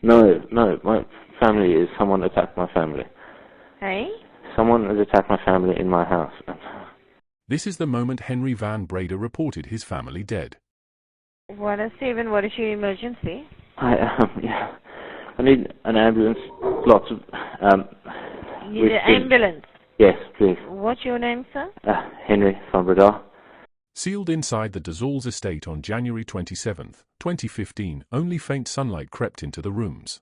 No, my family is, someone attacked my family. Hey? Someone has attacked my family in my house. This is the moment Henri Van Breda reported his family dead. What is your emergency? Yeah. I need an ambulance, lots of, You need an ambulance? Yes, please. What's your name, sir? Henri Van Breda. Sealed inside the de Zul's estate on January 27, 2015, only faint sunlight crept into the rooms.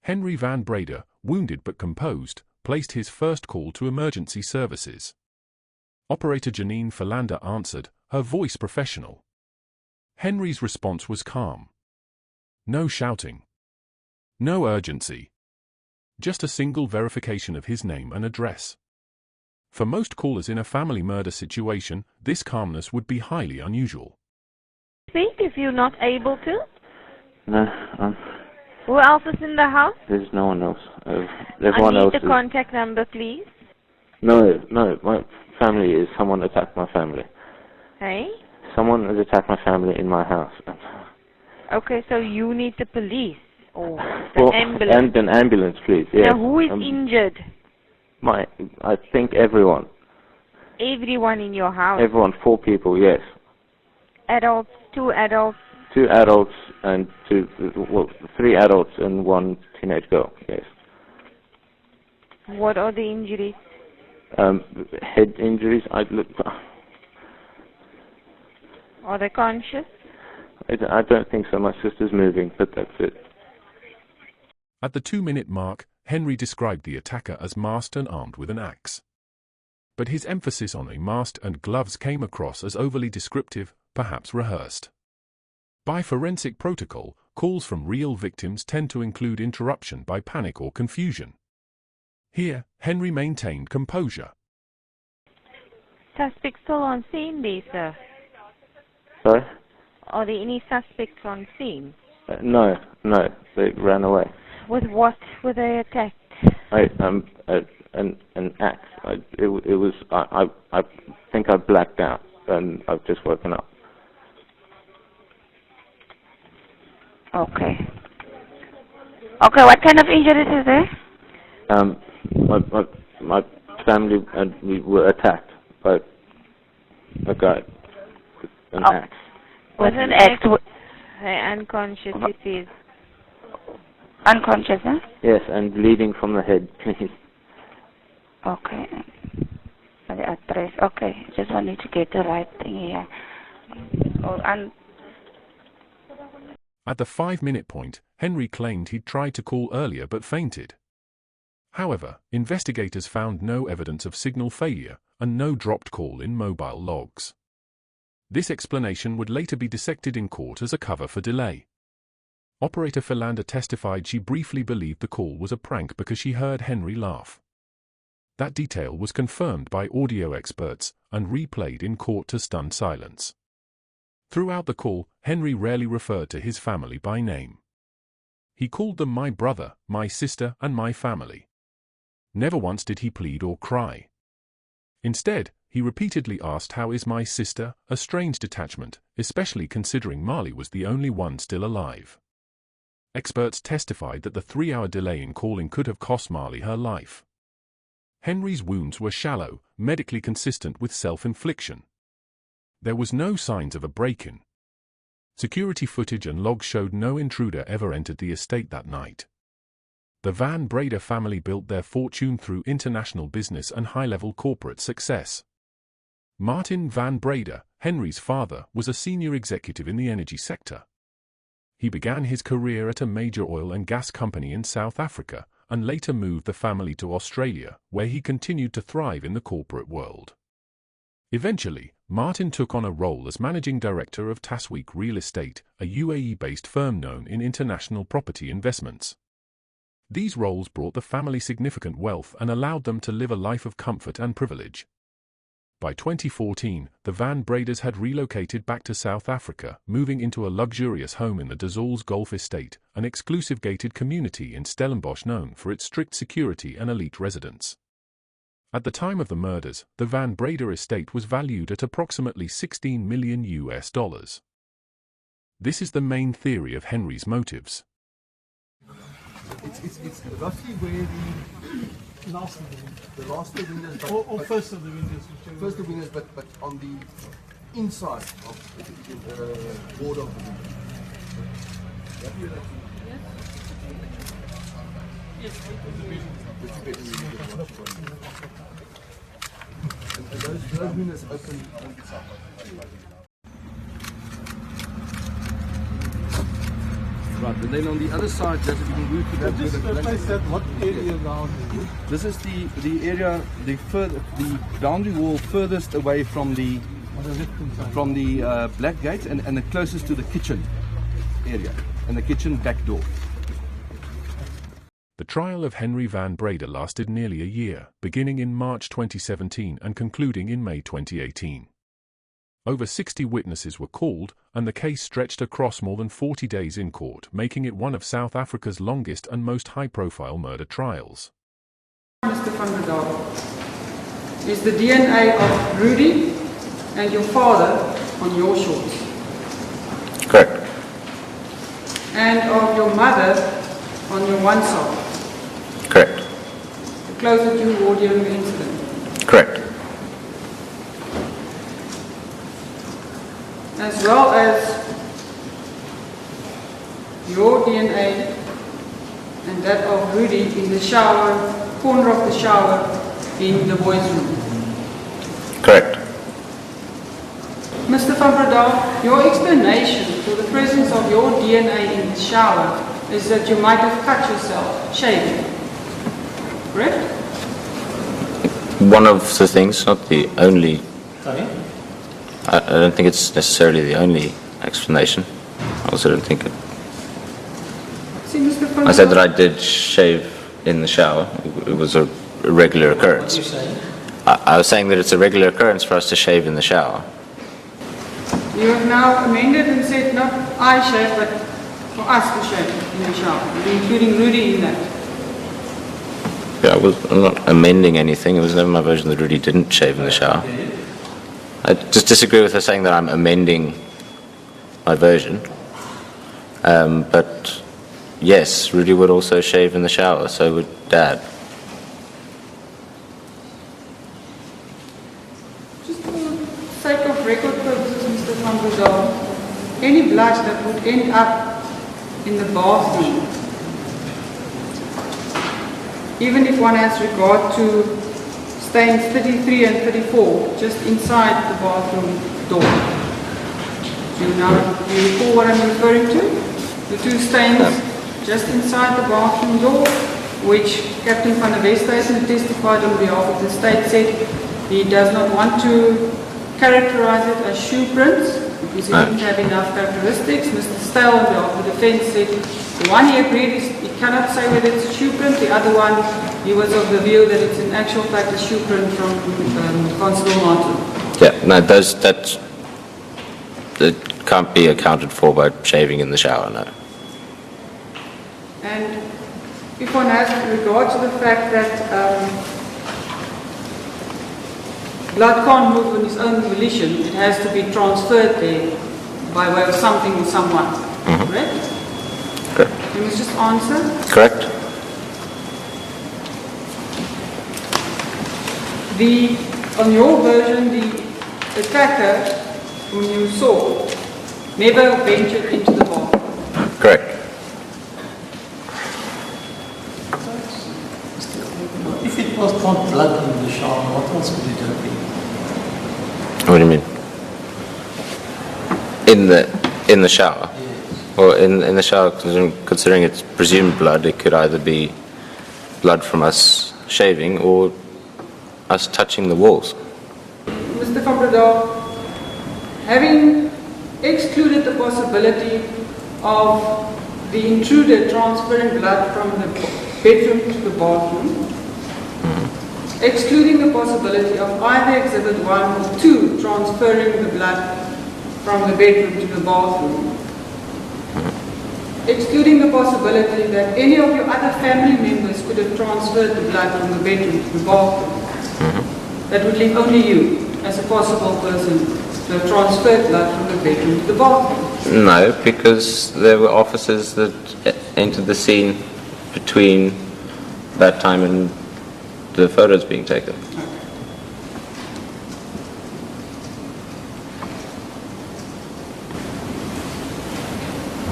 Henri Van Breda, wounded but composed, placed his first call to emergency services. Operator Janine Philander answered, her voice professional. Henri's response was calm. No shouting. No urgency. Just a single verification of his name and address. For most callers in a family murder situation, this calmness would be highly unusual. Speak if you're not able to. No, Who else is in the house? there's no one else. I Everyone need else the contact number, please. No, my family is, someone attacked my family. Hey? Someone has attacked my family in my house. Okay, so you need the police or the ambulance. And an ambulance, please. Yes. Now, who is injured? I think everyone. Everyone in your house? Everyone, 4 people, yes. Adults, 2 adults? 2 adults and 3 adults and 1 teenage girl, yes. What are the injuries? Head injuries. Are they conscious? I don't think so. My sister's moving, but that's it. At the 2-minute mark, Henri described the attacker as masked and armed with an axe. But his emphasis on a mask and gloves came across as overly descriptive, perhaps rehearsed. By forensic protocol, calls from real victims tend to include interruption by panic or confusion. Here, Henri maintained composure. Suspects still on scene, sir? Sorry? Are there any suspects on scene? No, they ran away. With what were they attacked? An axe. I think I blacked out and I've just woken up. Okay. Okay, what kind of injuries is there? My family and we were attacked by a guy with an axe. With an axe? Unconscious, it is. Unconscious, huh? Yes, and bleeding from the head, please. Okay. The address. Okay, just wanted to get the right thing here. At the 5-minute point, Henri claimed he'd tried to call earlier but fainted. However, investigators found no evidence of signal failure and no dropped call in mobile logs. This explanation would later be dissected in court as a cover for delay. Operator Philander testified she briefly believed the call was a prank because she heard Henri laugh. That detail was confirmed by audio experts and replayed in court to stunned silence. Throughout the call, Henri rarely referred to his family by name. He called them my brother, my sister, and my family. Never once did he plead or cry. Instead, he repeatedly asked, "How is my sister?" a strange detachment, especially considering Marley was the only one still alive. Experts testified that the 3-hour delay in calling could have cost Marley her life. Henri's wounds were shallow, medically consistent with self-infliction. There was no signs of a break-in. Security footage and logs showed no intruder ever entered the estate that night. The Van Breda family built their fortune through international business and high-level corporate success. Martin Van Breda, Henri's father, was a senior executive in the energy sector. He began his career at a major oil and gas company in South Africa, and later moved the family to Australia, where he continued to thrive in the corporate world. Eventually, Martin took on a role as managing director of Tasweek Real Estate, a UAE-based firm known in international property investments. These roles brought the family significant wealth and allowed them to live a life of comfort and privilege. By 2014, the Van Bredas had relocated back to South Africa, moving into a luxurious home in the de Zul's Golf Estate, an exclusive gated community in Stellenbosch known for its strict security and elite residents. At the time of the murders, the Van Breda estate was valued at approximately $16 million. This is the main theory of Henri's motives. It's roughly where the last two windows, or first of the windows. First of the windows, but on the inside of the border of the window. And those windows open. Right, and then on the other side, just if you can move to that. Just replace that. What area now? This is the area, the boundary wall furthest away from the black gate and the closest to the kitchen area and the kitchen back door. The trial of Henri Van Breda lasted nearly a year, beginning in March 2017 and concluding in May 2018. Over 60 witnesses were called, and the case stretched across more than 40 days in court, making it one of South Africa's longest and most high-profile murder trials. Mr. Van Breda, is the DNA of Rudy and your father on your shorts? Correct. And of your mother on your one sock? Correct. The clothes that you wore during the incident? Correct. As well as your DNA and that of Rudy in the shower, corner of the shower in the boys' room. Correct. Mr. Van Breda, your explanation for the presence of your DNA in the shower is that you might have cut yourself, shaving. Correct? One of the things, not the only. Sorry? I don't think it's necessarily the only explanation. I also don't think it. See, Mr. Van I said that Breda, I did shave in the shower. It was a regular occurrence. What are you saying? I was saying that it's a regular occurrence for us to shave in the shower. you have now amended and said not I shave, but for us to shave in the shower, including Rudy in that. Yeah, I'm not amending anything. It was never my version that Rudy didn't shave in the shower. I just disagree with her saying that I'm amending my version. But yes, Rudy would also shave in the shower, so would Dad. Just for the sake of record purposes, Mr. Van Breda, any blood that would end up in the bathroom, even if one has regard to stains 33 and 34, just inside the bathroom door. Do you recall what I'm referring to? The two stains just inside the bathroom door, which Captain Van Westhuizen, who testified on behalf of the state, said he does not want to characterize it as shoe prints because he didn't have enough characteristics. Mr. Stale, on behalf of the defense, said the one he agreed is he cannot say whether it's a shoe print. The other one, he was of the view that it's in actual fact a shoe print from Constable Martin. Yeah, no, that can't be accounted for by shaving in the shower, no. And if one has regard to the fact that blood can't move on its own volition, it has to be transferred there by way of something or someone, correct? Correct. You must just answer. Correct. On your version, the attacker whom you saw never ventured into the bathroom. Correct. If it was not blood in the shower, what else could it have been? What do you mean? In the shower? Yes. Well, in the shower, considering it's presumed blood, it could either be blood from us shaving or us touching the walls. Mr. Van Breda, having excluded the possibility of the intruder transferring blood from the bedroom to the bathroom, excluding the possibility of either Exhibit 1 or 2 transferring the blood from the bedroom to the bathroom, excluding the possibility that any of your other family members could have transferred the blood from the bedroom to the bathroom, that would leave only you as a possible person to have transferred blood from the bedroom to the bathroom. No, because there were officers that entered the scene between that time and the photos being taken.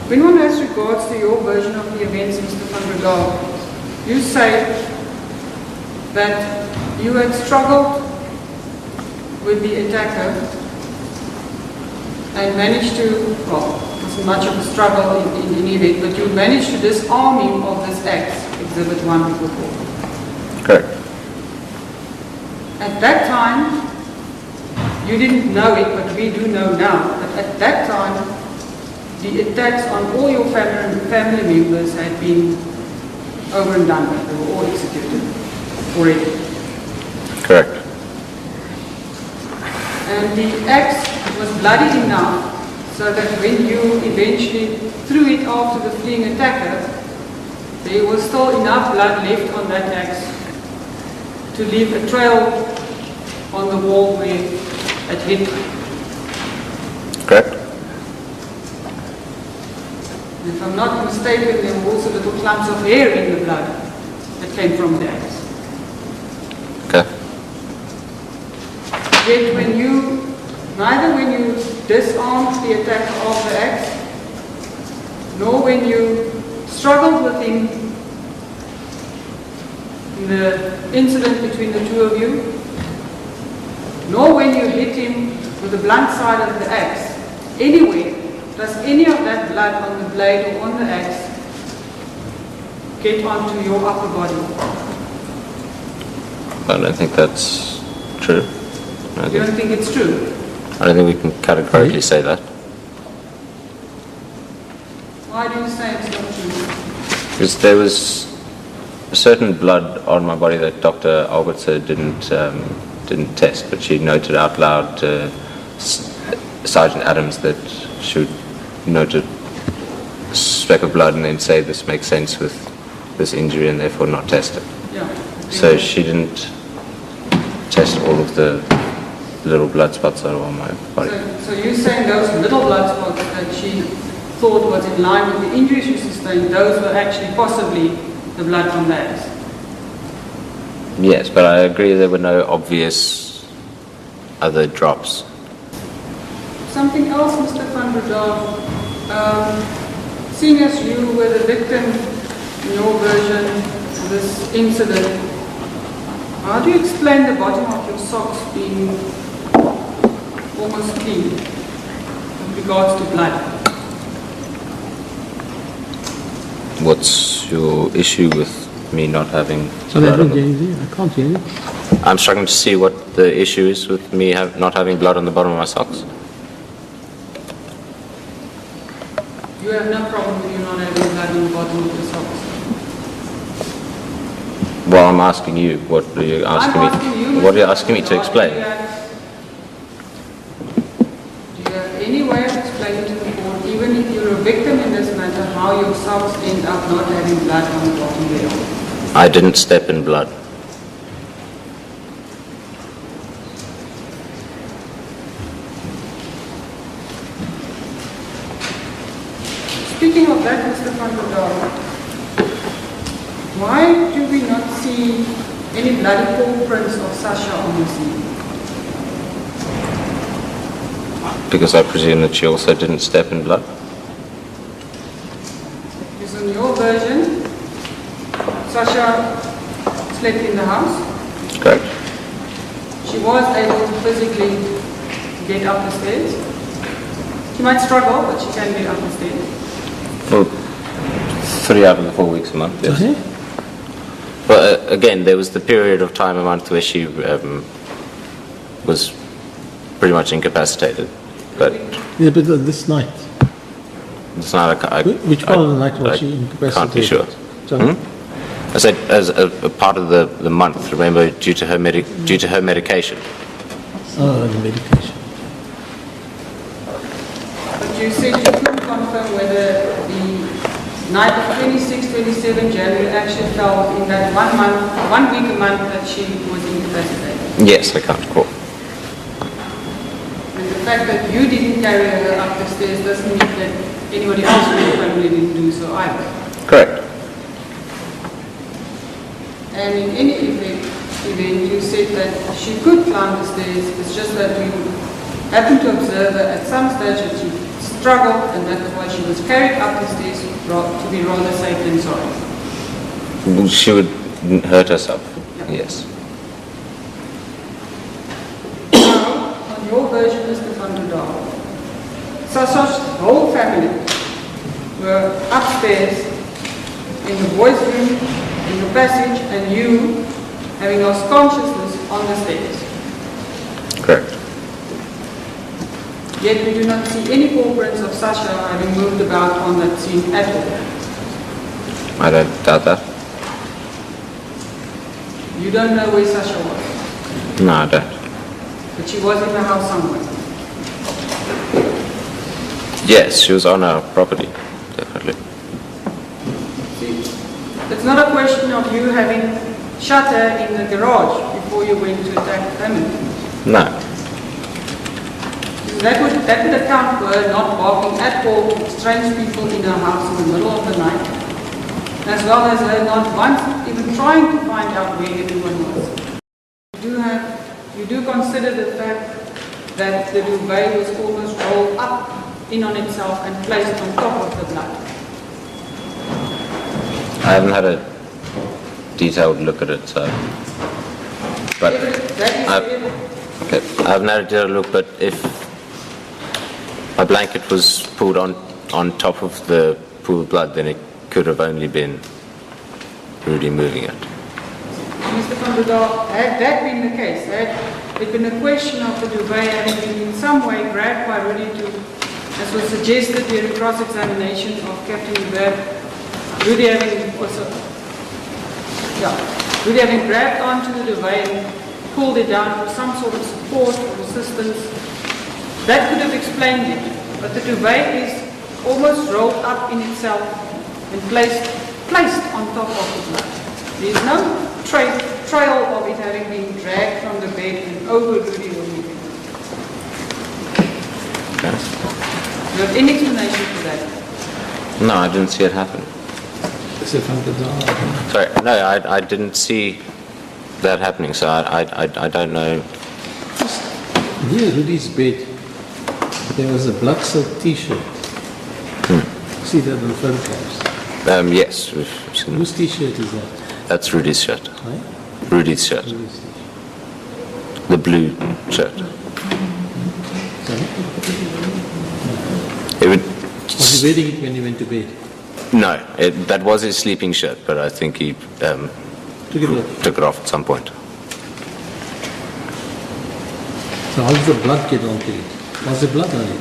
When one has regards to your version of the events, Mr. Van Breda, you say that you had struggled with the attacker and managed to, well, it wasn't much of a struggle in any event, but you managed to disarm him of this act, Exhibit 1 before. Correct. At that time, you didn't know it, but we do know now, that at that time, the attacks on all your family members had been over and done with. They were all executed already. Correct. And the axe was bloody enough so that when you eventually threw it after the fleeing attacker, there was still enough blood left on that axe to leave a trail on the wall where it hit. Correct. If I'm not mistaken, there were also little clumps of hair in the blood that came from the axe. Okay. Yet neither when you disarmed the attacker of the axe, nor when you struggled with him in the incident between the two of you, nor when you hit him with the blunt side of the axe, anywhere does any of that blood on the blade or on the axe get onto your upper body. I don't think that's true. You don't think it's true? I don't think we can categorically say that. Why do you say it's not true? Because there was a certain blood on my body that Dr. Albertser didn't test, but she noted out loud to Sergeant Adams that she would note a speck of blood and then say this makes sense with this injury and therefore not test it. Yeah. So she didn't test all of the little blood spots that are on my body. So you're saying those little blood spots that she thought was in line with the injuries she sustained, those were actually possibly the blood from the axe? Yes, but I agree there were no obvious other drops. Something else, Mr. Van Breda, seeing as you were the victim in your version of this incident, how do you explain the bottom of your socks being almost clean with regards to blood? What's your issue with me not having So blood on I can't hear you. I'm struggling to see what the issue is with me not having blood on the bottom of my socks. You have no problem with you not having blood on the bottom of your socks? Well, I'm asking you. What are you asking me? What are you asking me to explain? Do you have any way of explaining to the court, even if you're a victim in this matter, how your socks end up not having blood on the bottom there? I didn't step in blood. Speaking of that, Mr. Van Breda, why do we not see any bloody paw prints of Sasha on the scene? Because I presume that she also didn't step in blood. Because in your version, Sasha slept in the house. Correct. She was able to physically get up the stairs. She might struggle, but she can get up the stairs. Well, 3 out of the 4 weeks a month, yes. Okay. Well, again, there was the period of time a month where she was pretty much incapacitated. But Yeah, but this night. it's not Which part of the night was she incapacitated? Can't be sure. So, I said as a part of the month, remember, due to her medication. Oh, the medication. But you said you couldn't confirm whether the night of 26, 27 January actually fell in that 1 week a month that she was incapacitated. Yes, I can't recall. And the fact that you didn't carry her up the stairs doesn't mean that anybody else in your family didn't do so either. Correct. And in any event, you said that she could climb the stairs. It's just that you happened to observe her at some stage that she struggled, and that is why she was carried up the stairs to be rather safe than sorry. She would hurt herself, yes. Now, on your version, Mr. Van Breda, Sasha's whole family were upstairs in the boys' room, in the passage, and you having lost consciousness on the stairs. Correct. Yet we do not see any paw prints of Sasha having moved about on that scene at all. I don't doubt that. You don't know where Sasha was, No, I don't. but she was in the house somewhere. Yes, she was on our property, definitely. See, it's not a question of you having shut her in the garage before you went to attack the family. No. That would account for her not barking at all to strange people in her house in the middle of the night, as well as her not once even trying to find out where everyone was. You do consider the fact that the duvet was almost rolled up in on itself and placed on top of the blood. I haven't had a detailed look at it, so. But okay, I haven't had a detailed look, but if my blanket was pulled on top of the pool of blood, then it could have only been Rudy moving it. Mr. Van Breda, had that been the case, had it been a question of the duvet having been in some way grabbed by Rudy to, as was suggested during cross-examination of Captain Hubert, Rudy having grabbed onto the duvet and pulled it down for some sort of support or assistance, that could have explained it. But the duvet is almost rolled up in itself and placed on top of the blood. There is no trail of it having been dragged from the bed and over Rudy or anything. Do you have any explanation for that? No, I didn't see it happen. Sorry, no, I didn't see that happening, so I don't know. Near Rudy's bed, there was a black silk t-shirt. See that in photographs? Yes, we've seen Whose t-shirt is that? That's Rudy's shirt. Right? Rudy's shirt. Rudy's t-shirt. The blue shirt. Sorry? It would. Was he wearing it when he went to bed? No, that was his sleeping shirt, but I think he took it off at some point. So how did the blood get onto it? Was there blood on it?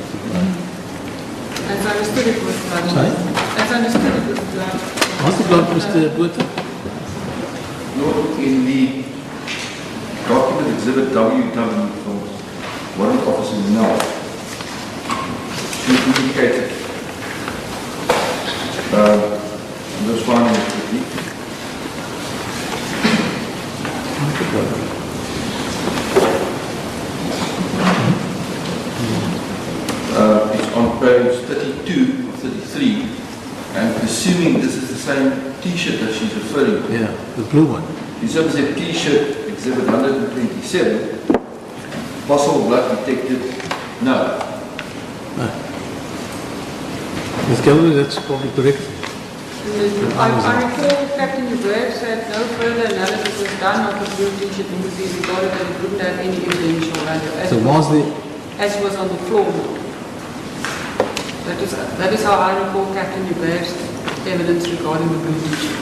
As I understood it was blood. Sorry? As I understood it was blood. Was the blood, Mr. Botha? No, in the document exhibit WW from one of the officers now, she indicated this one is it's on page 32 or 33, and assuming this is the same t-shirt that she's referring to. Yeah, the blue one. It's a t-shirt, exhibit 127, possible blood detected, no. Ms. Galway, that's probably correct. I recall Captain Hubert said no further analysis was done of the blue t-shirt because he regarded that it wouldn't have any evidential value. So was the... As was on the floor. That is how I recall Captain Hubert's evidence regarding the blue t-shirt.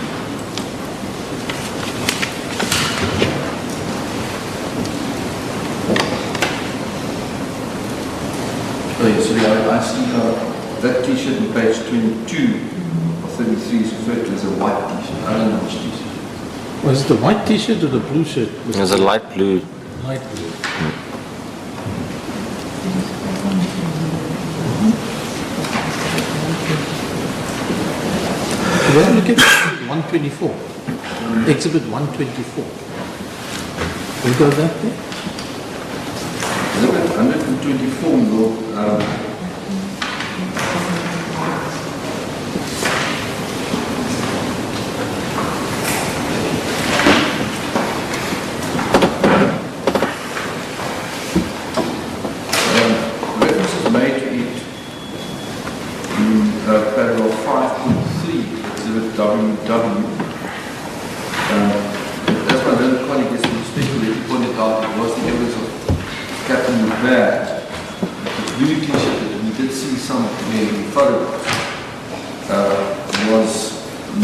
Oh, yes, sorry, I see that t-shirt on page 22 or 33 is referred to as a white t-shirt. I don't know which t-shirt. Was it the white t-shirt or the blue shirt? It was a light blue. Light blue. Well, look at 124. Exhibit 124. We got that there? Exhibit 124 will WW. That's my little colleague is respectfully pointed out, it was the evidence of Captain McBad, the blue t-shirt that we did see some in the photographs, was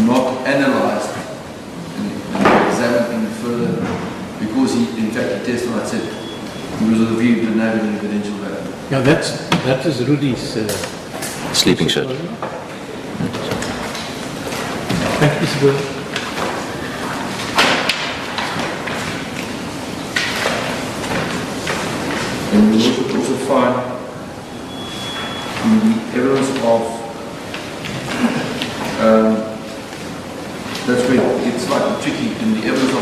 not analysed and examined any further because he, in fact, he testified, said he was of the view didn't have any evidential value. Yeah, that is Rudy's Sleeping shirt. Thank you, Mr. Burr. And we should also find the evidence of that's where it's slightly tricky in the evidence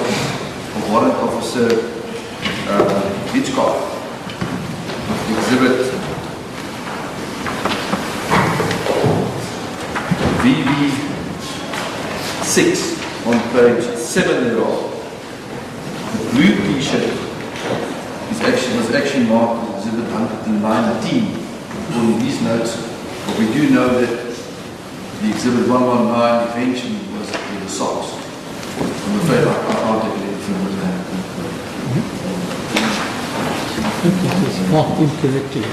of warrant officer Hitchcock, exhibit VV6 on page 7 thereof. The blue t-shirt was actually marked as exhibit 119 according to these notes, but we do know that the exhibit 119 eventually was the socks. I'm afraid I can't take anything with that. Okay, it's marked incorrectly.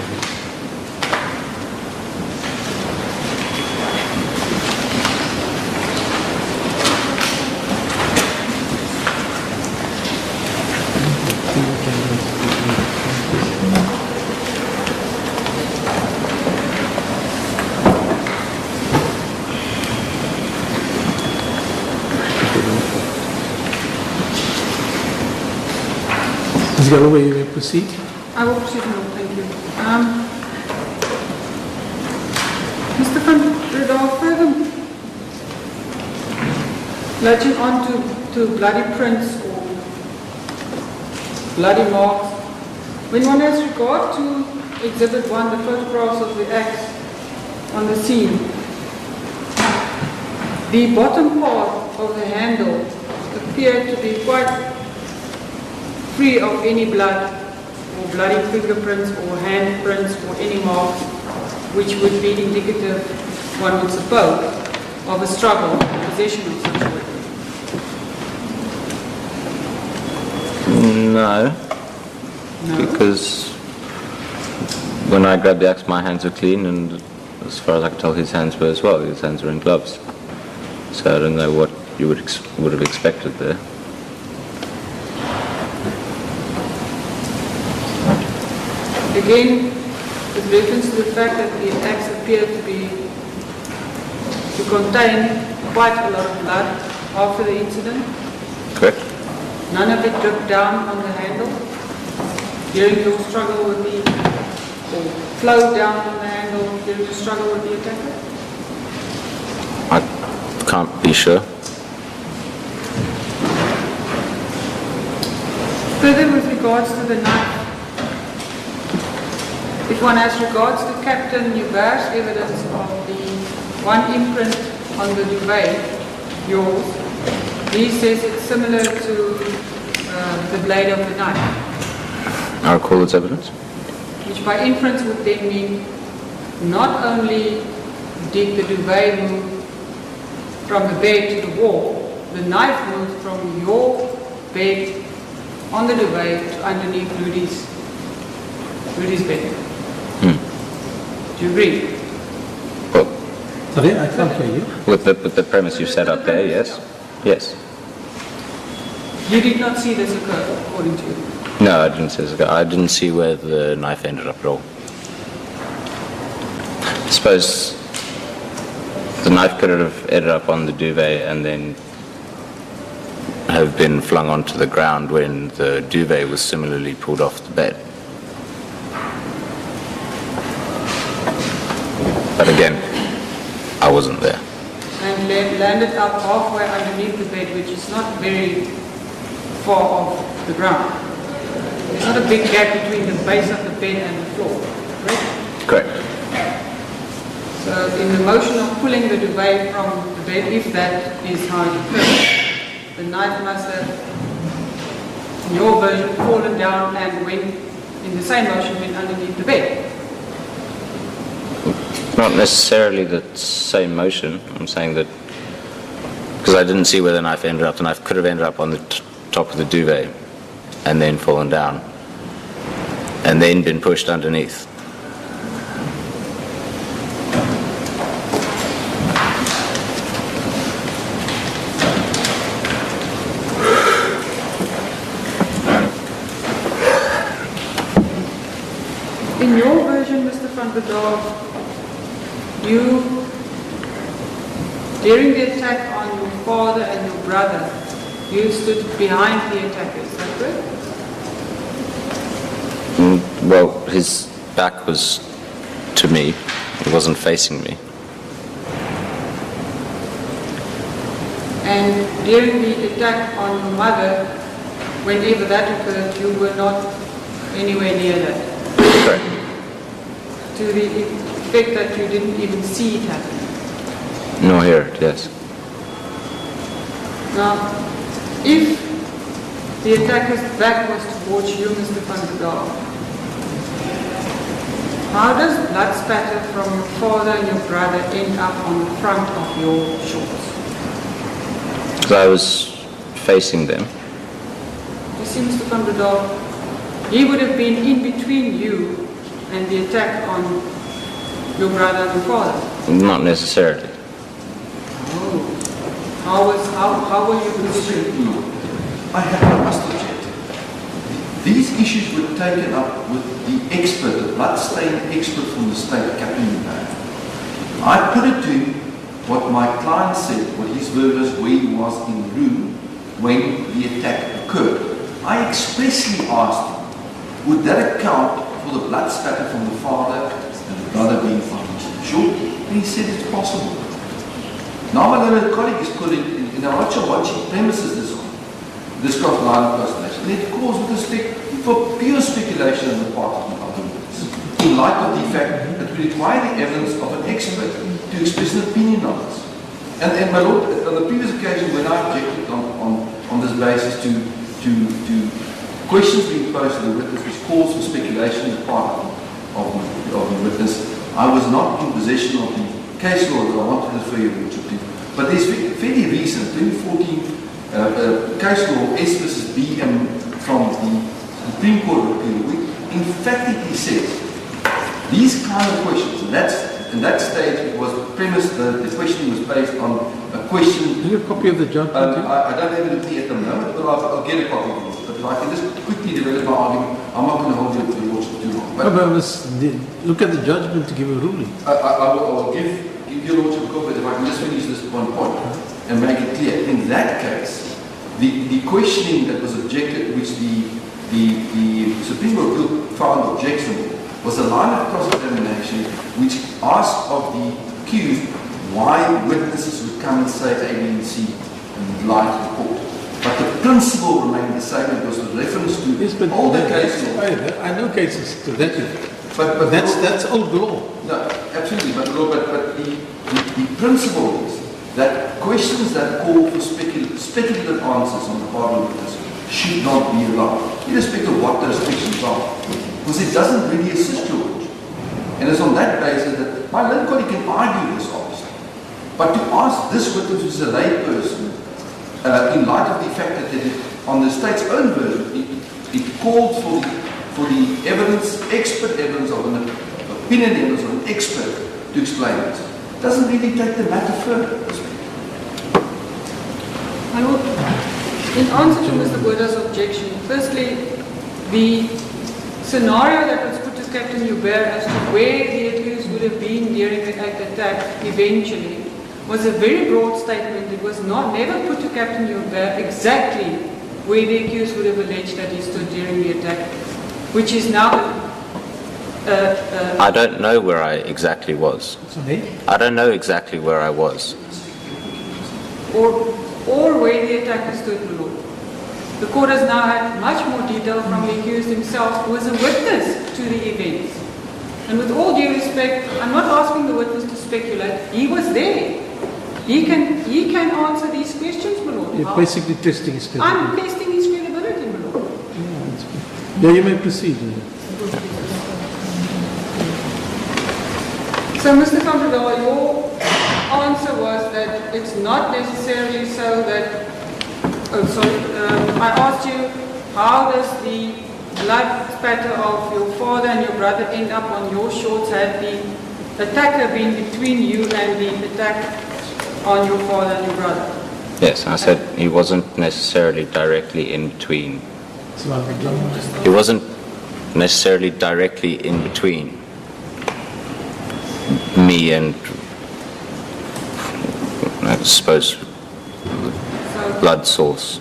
Ms. Galloway, you may proceed. I will proceed now, thank you. Mr. Van Breda, further latching on to bloody prints or bloody marks, when one has regard to Exhibit 1, the photographs of the axe on the scene, the bottom part of the handle appeared to be quite free of any blood or bloody fingerprints or handprints or any marks which would be indicative, one would suppose, of a struggle or possession of such a weapon. No, because when I grabbed the axe, my hands were clean, and as far as I could tell, his hands were as well. His hands were in gloves. So I don't know what you would have expected there. Again, with reference to the fact that the axe appeared to contain quite a lot of blood after the incident. Correct. None of it dripped down on the handle during your struggle with or flowed down on the handle during your struggle with the attacker? I can't be sure. Further, with regards to the knife, if one has regards to Captain Hubert's evidence of the one imprint on the duvet, yours, he says it's similar to the blade of the knife. I recall its evidence. Which by inference would then mean not only did the duvet move from the bed to the wall, the knife moved from your bed on the duvet to underneath Rudy's bed. Do you agree? Well, Sorry, I can't hear you. with the premise you set up there, yes. Yes. You did not see this occur, according to you? No, I didn't see this. I didn't see where the knife ended up at all. I suppose the knife could have ended up on the duvet and then have been flung onto the ground when the duvet was similarly pulled off the bed. But again, I wasn't there. And landed up halfway underneath the bed, which is not very far off the ground. There's not a big gap between the base of the bed and the floor, correct? Correct. So in the motion of pulling the duvet from the bed, if that is how it occurred, the knife must have, in your version, fallen down and went in the same motion went underneath the bed. Not necessarily the same motion. I'm saying that Because I didn't see where the knife ended up. The knife could have ended up on the top of the duvet and then fallen down and then been pushed underneath. In your version, Mr. Van Breda, during the attack on your father and your brother, you stood behind the attackers, is that correct? Well, his back was to me. He wasn't facing me. And during the attack on your mother, whenever that occurred, you were not anywhere near that? Correct. To the effect that you didn't even see it happen? No, hear it, yes. Now, if the attacker's back was towards you, Mr. Van Breda, how does blood spatter from your father and your brother end up on the front of your shorts? Because I was facing them. You see, Mr. Van Breda, he would have been in between you and the attack on your brother and your father. Not necessarily. How were you positioned? I must object. These issues were taken up with the expert, the blood-stain expert from the state, Captain Van. I put it to him what my client said, what his word was, where he was in the room when the attack occurred. I expressly asked him, would that account for the blood spatter from the father and the brother being found? Sure. And he said it's possible. Now my learned colleague is put it in a much of what she premises this cross line of personation. And it calls with respect for pure speculation on the part of the other witness. In light of the fact that we require the evidence of an expert to express an opinion on this. And my Lord, on the previous occasion when I objected on this basis to questions being posed to the witness which calls for speculation on the part of the witness, I was not in possession of the case law that I wanted to refer you to. But there's fairly recent 2014 case law S versus BM from the Supreme Court of Appeal, which emphatically says these kind of questions, and in that stage it was premised, the question was based on a question. Do you have a copy of the judgment? I don't have it with me at the moment, but I'll get a copy of it. But if I can just quickly develop my argument, I'm not going to hold you to the watch too long. But Look at the judgment to give a ruling. I will give your Lordship a copy, if I can just finish this one point and make it clear. In that case, the questioning that was objected, which the Supreme Court found objectionable, was a line of cross-examination which asked of the accused why witnesses would come and say A, B, and C and lie to the court. But the principle remained the same. It was with reference to all the cases. I know cases to that effect. But that's old law. No, absolutely. But the principle is that questions that call for speculative answers on the part of the witness should not be allowed, irrespective of what those questions are, because it doesn't really assist your Lordship. And it's on that basis that my learned colleague can argue this, obviously. But to ask this witness, who is a lay person, in light of the fact that on the state's own version, it called for the evidence, expert evidence of an opinion evidence of an expert to explain it. It doesn't really take the matter further. My Lord, in answer to Mr. Breda's objection, firstly, the scenario that was put to Captain Hubert as to where the accused would have been during the attack eventually was a very broad statement. It was never put to Captain Hubert exactly where the accused would have alleged that he stood during the attack, which is now I don't know where I exactly was. Sorry? I don't know exactly where I was. or where the attacker stood, my Lord. The court has now had much more detail from the accused himself, who was a witness to the events. And with all due respect, I'm not asking the witness to speculate. He was there. He can answer these questions, my Lord. You're basically testing his credibility. I'm testing his credibility, my Lord. Yeah, you may proceed. So, Mr. Van Breda, your answer was that it's not necessarily so that, I asked you, how does the blood spatter of your father and your brother end up on your shorts? Had the attacker been between you and the attack on your father and your brother? Yes, I said he wasn't necessarily directly in between. He wasn't necessarily directly in between me and, I suppose, blood source.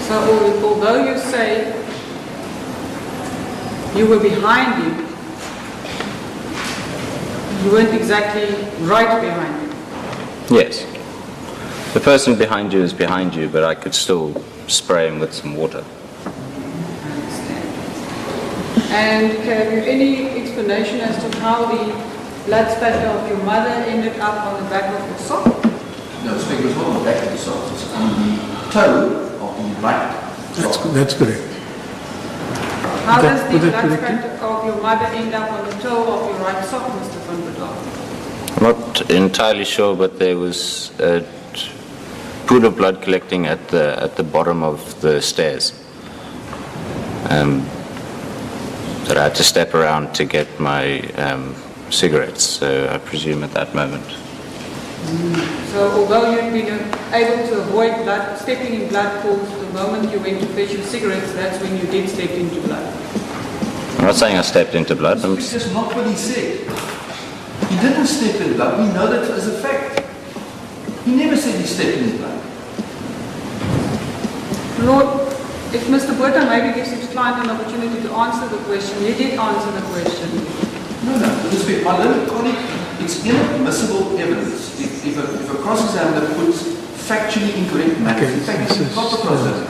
So although you say you were behind him, you weren't exactly right behind him. Yes. The person behind you is behind you, but I could still spray him with some water. I understand. And have you any explanation as to how the blood spatter of your mother ended up on the back of your sock? No, it's because not on the back of the sock, it's on the toe of the right sock. That's correct. How does the blood spatter of your mother end up on the toe of your right sock, Mr. Van Breda? I'm not entirely sure, but there was a pool of blood collecting at the bottom of the stairs. That I had to step around to get my cigarettes, so I presume at that moment. So although you'd been able to avoid stepping in blood pools, the moment you went to fetch your cigarettes, that's when you did step into blood. I'm not saying I stepped into blood. It's just not what he said. He didn't step in blood. We know that as a fact. He never said he stepped in blood. Lord, if Mr. Botha maybe gives his client an opportunity to answer the question, he did answer the question. No, with respect, my learned colleague, it's inadmissible evidence if a cross-examiner puts factually incorrect matters. Okay, In fact, it's not the cross-examiner.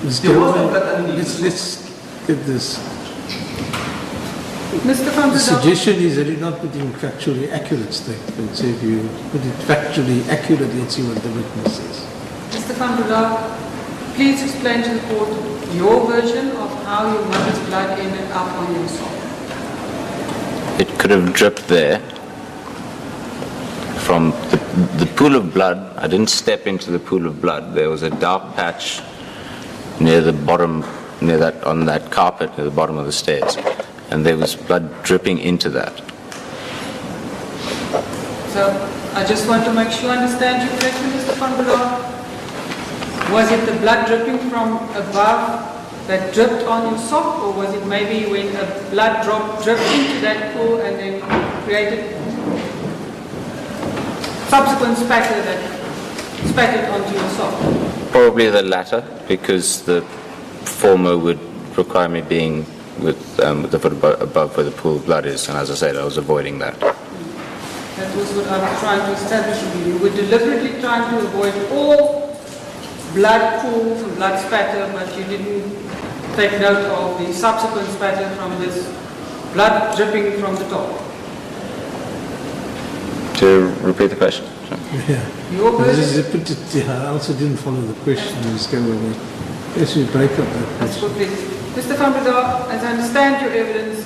Let's There was no blood underneath. let's get this. Mr. Van The Breda, suggestion is that you're not putting factually accurate statements. If you put it factually accurate, let's see what the witness says. Mr. Van Breda, please explain to the court your version of how your mother's blood ended up on your sock. It could have dripped there from the pool of blood. I didn't step into the pool of blood. There was a dark patch near the bottom, on that carpet near the bottom of the stairs, and there was blood dripping into that. So I just want to make sure I understand you correctly, Mr. Van Breda. Was it the blood dripping from above that dripped on your sock, or was it maybe when a blood drop dripped into that pool and then created subsequent spatter that spattered onto your sock? Probably the latter, because the former would require me being with the foot above where the pool of blood is, and as I said, I was avoiding that. That was what I was trying to establish with you. You were deliberately trying to avoid all blood pools and blood spatter, but you didn't take note of the subsequent spatter from this blood dripping from the top. To repeat the question? Yeah. Your version? I also didn't follow the question. Let's go with it. Yes, we break up that That's question. good. Mr. Van Breda, as I understand your evidence,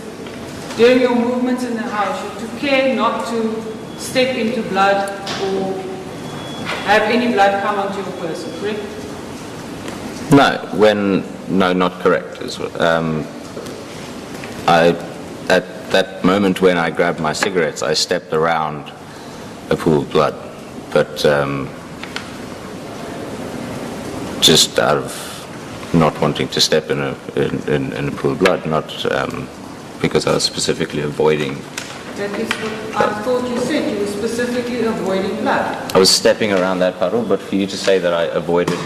during your movements in the house, you took care not to step into blood or have any blood come onto your person, correct? No, not correct. At that moment when I grabbed my cigarettes, I stepped around a pool of blood, but just out of not wanting to step in a pool of blood, not because I was specifically avoiding. That is what I thought you said. You were specifically avoiding blood. I was stepping around that puddle, but for you to say that I avoided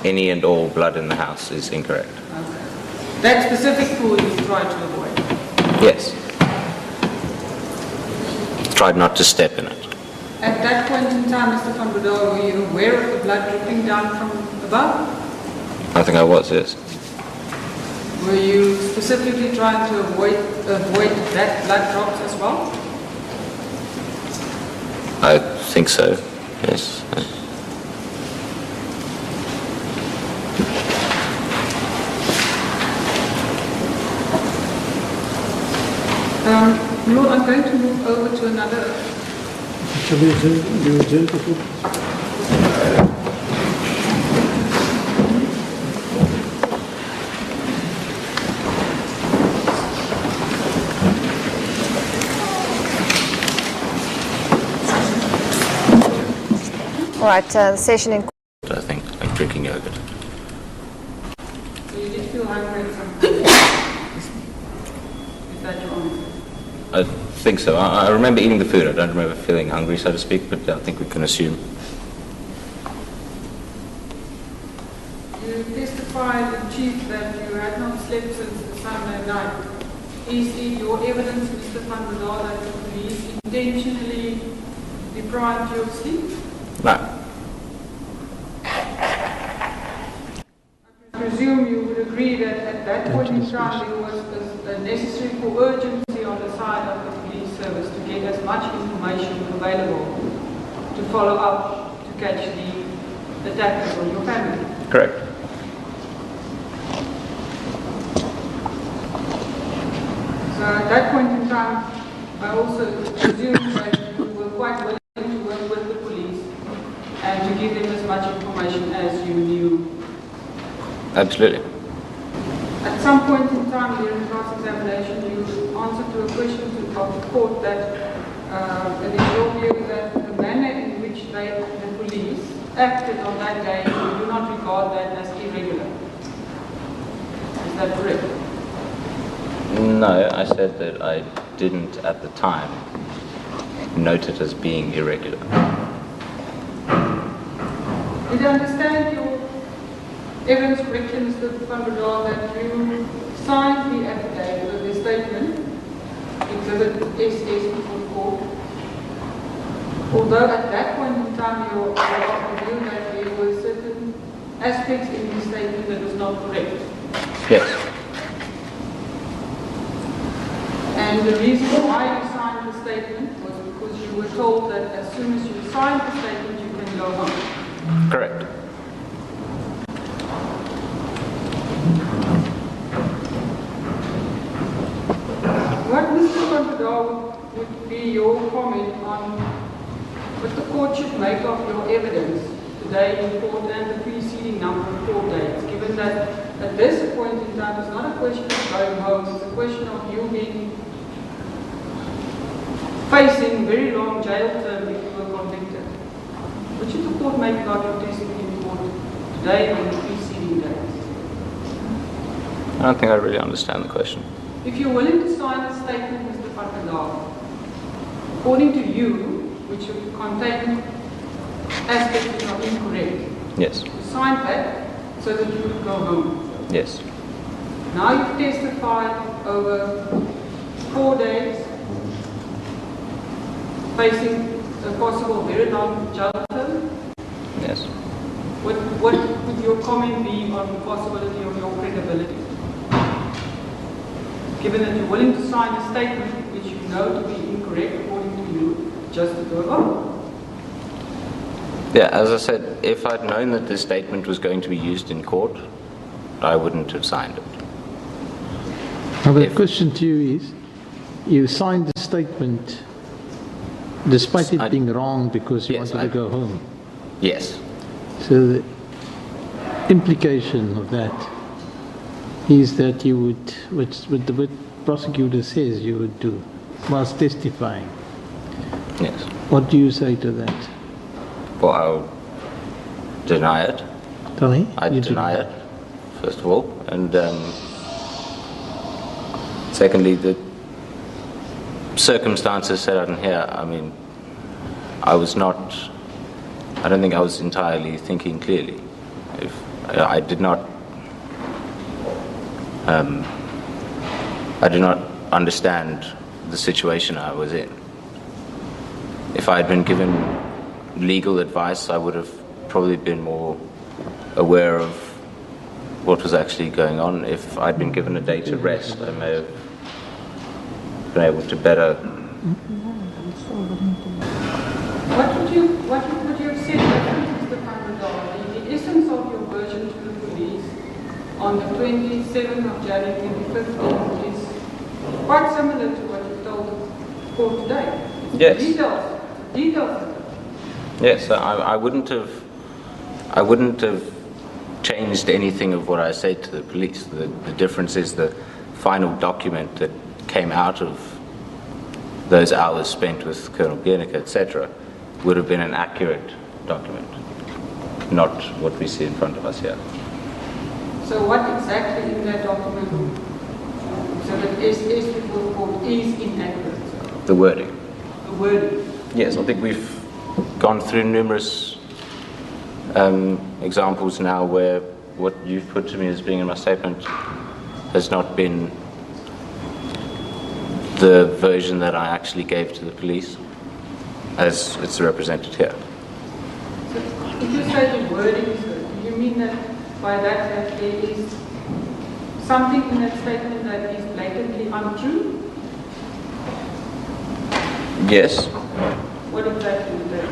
any and all blood in the house is incorrect. Okay. That specific pool you tried to avoid. Yes. Tried not to step in it. At that point in time, Mr. Van Breda, were you aware of the blood dripping down from above? I think I was, yes. Were you specifically trying to avoid that blood drops as well? I think so, yes. Lord, I'm going to move over to another Shall we adjourn to court? All right, the session in I think, like drinking yogurt. So you did feel hungry at some point? Is that your answer? I think so. I remember eating the food. I don't remember feeling hungry, so to speak, but I think we can assume. You testified in chief that you had not slept since the Sunday night. Is it your evidence, Mr. Van Breda, that the police intentionally deprived you of sleep? No. I presume you would agree that at that point in time there was a necessary for urgency on the side of the police service to get as much information available to follow up to catch the attackers on your family. Correct. So at that point in time, I also presume that you were quite willing to work with the police and to give them as much information as you knew. Absolutely. At some point in time during cross-examination, you answered to a question of the court that it is your view that the manner in which the police acted on that day, you do not regard that as irregular. Is that correct? No, I said that I didn't at the time note it as being irregular. Did you understand your evidence correctly, Mr. Van Breda, that you signed the affidavit, the statement, exhibit SS before the court, although at that point in time you of the view that there were certain aspects in the statement that was not correct? Yes. And the reason why you signed the statement was because you were told that as soon as you signed the statement you can go home. Correct. What, Mr. Van Breda, would be your comment on what the court should make of your evidence today in court and the preceding number of court dates, given that at this point in time it's not a question of going home, it's a question of you being facing very long jail term if you were convicted. What should the court make about your testimony in court today and the preceding days? I don't think I really understand the question. If you're willing to sign the statement, Mr. Van Breda, according to you, which contain aspects which are incorrect, Yes. you signed that so that you would go home. Yes. Now you've testified over 4 days, facing a possible very long jail term. Yes. What would your comment be on the possibility of your credibility? Given that you're willing to sign a statement which you know to be incorrect according to you, just to go home. Yeah, as I said, if I'd known that this statement was going to be used in court, I wouldn't have signed it. Now the question to you is, you signed the statement despite it being wrong because you wanted to go home. Yes. So the implication of that is that you would, what the prosecutor says you would do whilst testifying. Yes. What do you say to that? Well, I'll deny it. Tony? I deny it, first of all. And secondly, the circumstances set out in here, I mean, I don't think I was entirely thinking clearly. I did not understand the situation I was in. If I had been given legal advice, I would have probably been more aware of what was actually going on. If I'd been given a day to rest, I may have been able to better. What would you have said differently, Mr. Van Breda? The essence of your version to the police on the 27th of January 2015 is quite similar to what you told the court today. Yes. Details details of it. Yes, I wouldn't have changed anything of what I said to the police. The difference is the final document that came out of those hours spent with Colonel Biernicke, etc., would have been an accurate document, not what we see in front of us here. So what exactly in that document, so that is inaccurate? The wording. The wording? Yes, I think we've gone through numerous examples now where what you've put to me as being in my statement has not been the version that I actually gave to the police as it's represented here. So if you say the wording, sir, do you mean that by that there is something in that statement that is blatantly untrue? Yes. What exactly is that?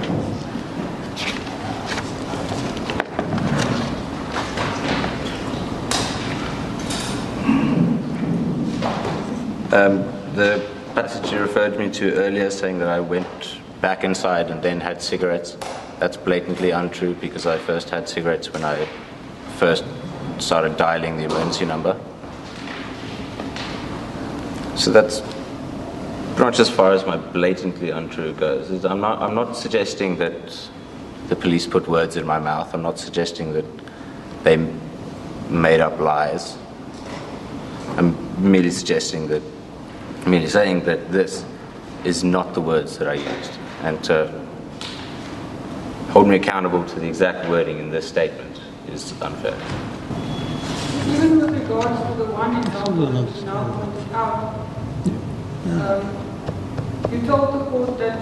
The passage you referred me to earlier saying that I went back inside and then had cigarettes, that's blatantly untrue because I first had cigarettes when I first started dialing the emergency number. So that's pretty much as far as my blatantly untrue goes. I'm not suggesting that the police put words in my mouth. I'm not suggesting that they made up lies. I'm merely saying that this is not the words that I used, and to hold me accountable to the exact wording in this statement is unfair. Even with regards to the one example that you now pointed out, you told the court that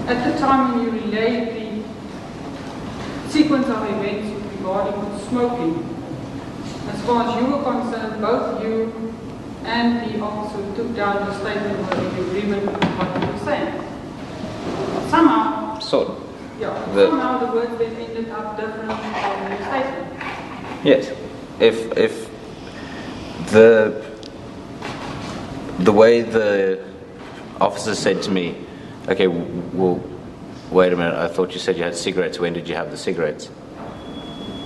at the time when you relayed the sequence of events regarding smoking, as far as you were concerned, both you and the officer who took down the statement was in agreement with what you were saying. Somehow, somehow the words then ended up different from the statement. Yes, if the way the officer said to me, okay, well, wait a minute, I thought you said you had cigarettes, when did you have the cigarettes?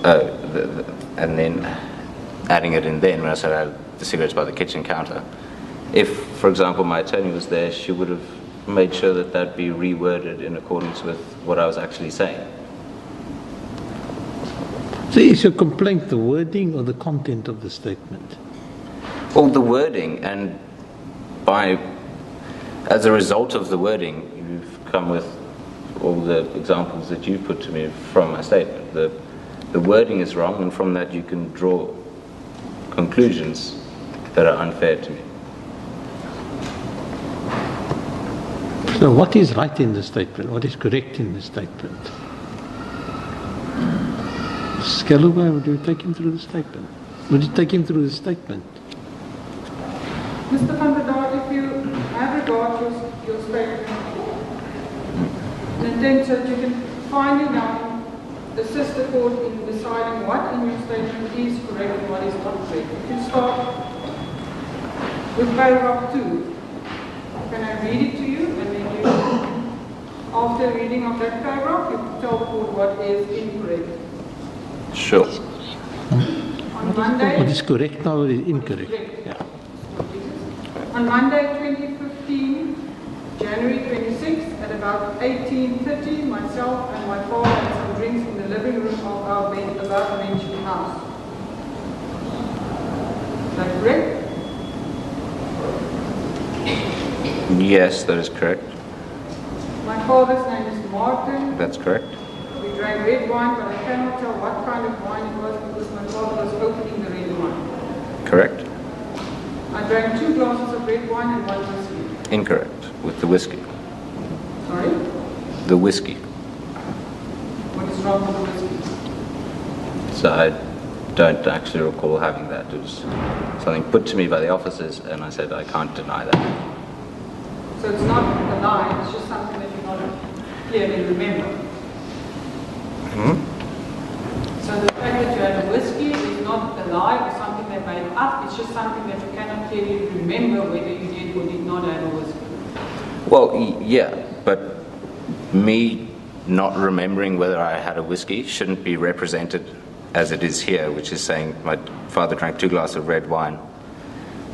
And then adding it in then when I said I had the cigarettes by the kitchen counter. If, for example, my attorney was there, she would have made sure that that be reworded in accordance with what I was actually saying. So is your complaint the wording or the content of the statement? Well, the wording, and as a result of the wording, you've come with all the examples that you've put to me from my statement. The wording is wrong, and from that you can draw conclusions that are unfair to me. So what is right in the statement? What is correct in the statement? Scaluba, would you take him through the statement? Would you take him through the statement? Mr. Van Breda, if you have regard to your statement, and intend that you can finally now assist the court in deciding what in your statement is correct and what is not correct. You can start with paragraph 2. Can I read it to you? And then you, after reading of that paragraph, you tell the court what is incorrect. Sure. On Monday, what is correct now or is incorrect? Yeah. On Monday, 2015, January 26th, at about 18:30, myself and my father had some drinks in the living room of our above-mentioned house. Is that correct? Yes, that is correct. My father's name is Martin. That's correct. We drank red wine, but I cannot tell what kind of wine it was because my father was opening the red wine. Correct. I drank 2 glasses of red wine and 1 whiskey. Incorrect. With the whiskey. Sorry? The whiskey. What is wrong with the whiskey? So I don't actually recall having that. It was something put to me by the officers, and I said I can't deny that. So it's not a lie, it's just something that you not clearly remember. So the fact that you had a whiskey is not a lie or something they made up, it's just something that you cannot clearly remember whether you did or did not have a whiskey. Well, yeah. but me not remembering whether I had a whiskey shouldn't be represented as it is here, which is saying my father drank 2 glasses of red wine.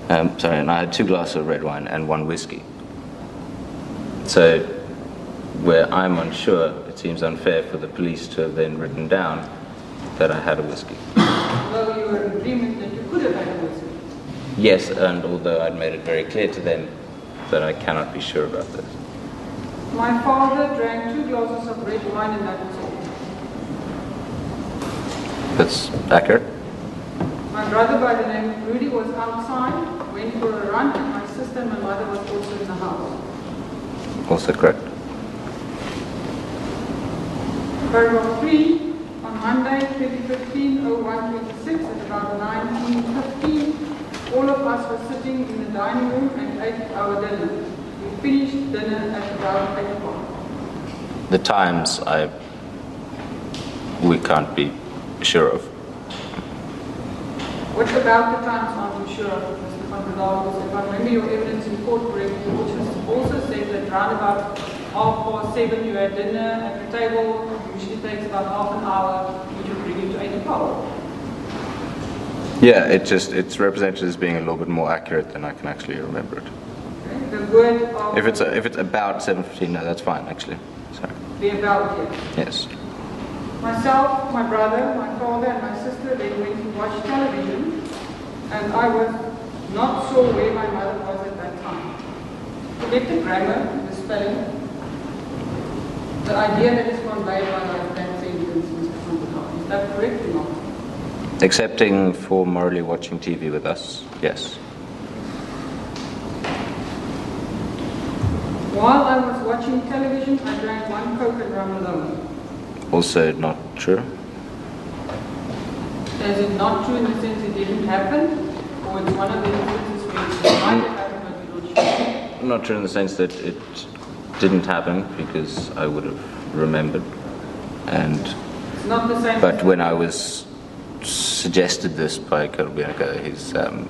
And I had 2 glasses of red wine and 1 whiskey. So, where I'm unsure, it seems unfair for the police to have then written down that I had a whiskey. Well, you were in agreement that you could have had a whiskey. Yes, and although I'd made it very clear to them that I cannot be sure about this. My father drank 2 glasses of red wine and that was all. That's accurate? My brother by the name of Rudy was outside, went for a run, and my sister and my mother was also in the house. Also correct. Paragraph 3, on Monday, 2015-01-26 at about 19:15, all of us were sitting in the dining room and ate our dinner. We finished dinner at about 8 o'clock. The times we can't be sure of. What about the times aren't you sure of, Mr. Van Breda? Because if I remember your evidence in court correctly, which also said that round about 7:30 you had dinner at the table, usually takes about half an hour, which would bring you to 8 o'clock. Yeah, it's represented as being a little bit more accurate than I can actually remember it. Okay. The word of... If it's about 7:15, no, that's fine actually. Sorry. The about here. Yes. Myself, my brother, my father and my sister, they went to watch television, and I was not sure where my mother was at that time. Forget the grammar, the spelling, the idea that is conveyed by that sentence, Mr. Van Breda. Is that correct or not? Excepting for morally watching TV with us, yes. While I was watching television, I drank 1 Coke and rum alone. Also not true. Is it not true in the sense it didn't happen? Or it's one of the instances where it might have happened but you're not sure? Not true in the sense that it didn't happen because I would have remembered. And It's not the same. but when I was suggested this by Courtroom,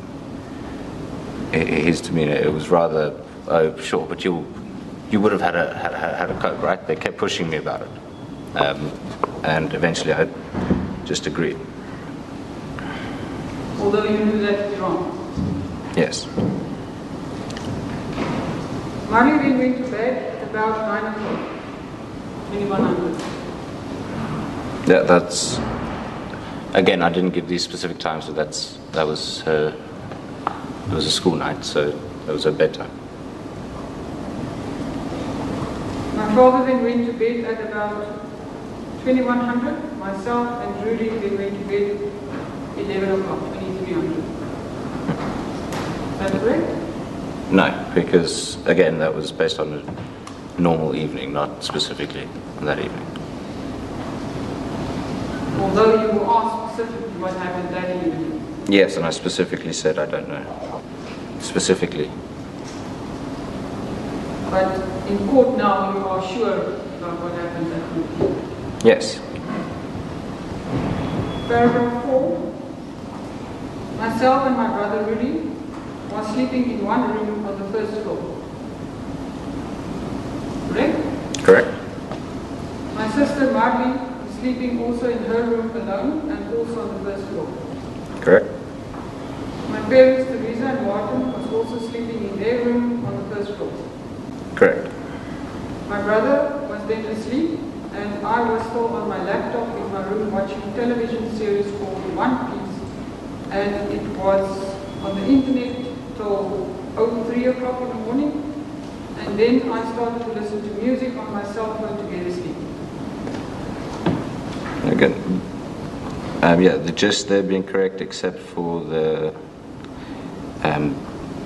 his demeanor, it was rather, oh sure, but you would have had a Coke, right? They kept pushing me about it. And eventually I just agreed. Although you knew that to be wrong. Yes. Marley then went to bed at about 9 o'clock, 2100. Yeah, that's, again, I didn't give these specific times, so that was her, it was a school night, so that was her bedtime. My father then went to bed at about 2100. Myself and Rudy then went to bed 11 o'clock, 2300. Is that correct? No, because again, that was based on a normal evening, not specifically on that evening. Although you were asked specifically what happened that evening. Yes, and I specifically said I don't know. Specifically. But in court now you are sure about what happened that evening. Yes. Paragraph 4. Myself and my brother Rudy were sleeping in one room on the first floor. Correct? Correct. My sister Marley is sleeping also in her room alone and also on the first floor. Correct. My parents Teresa and Martin was also sleeping in their room on the first floor. Correct. My brother was then asleep and I was still on my laptop in my room watching a television series called One Piece, and it was on the internet till 3 o'clock in the morning, and then I started to listen to music on my cell phone to get asleep. Again, yeah, the gist there being correct except for the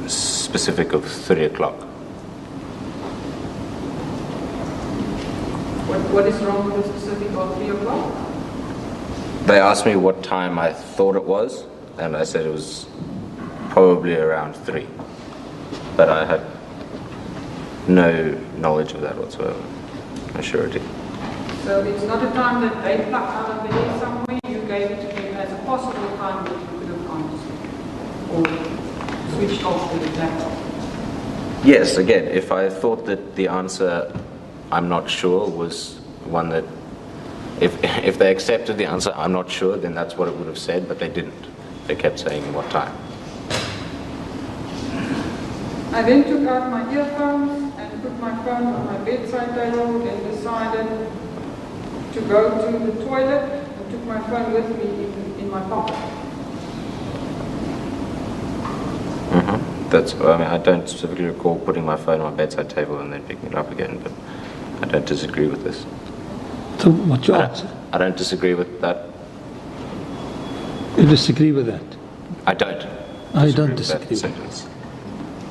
specific of 3 o'clock. What is wrong with the specific of 3 o'clock? They asked me what time I thought it was, and I said it was probably around 3. But I had no knowledge of that whatsoever, no surety. So it's not a time that they plucked out of the air somewhere, you gave it to them as a possible time that you could have gone to sleep or switched off the laptop. Yes, again, if I thought that the answer I'm not sure was one that, if they accepted the answer, I'm not sure, then that's what it would have said, but they didn't. They kept saying what time. I then took out my earphones and put my phone on my bedside table, then decided to go to the toilet and took my phone with me in my pocket. I don't specifically recall putting my phone on my bedside table and then picking it up again, but I don't disagree with this. So what's your answer? I don't disagree with that. You disagree with that? I don't. I don't with that disagree. sentence.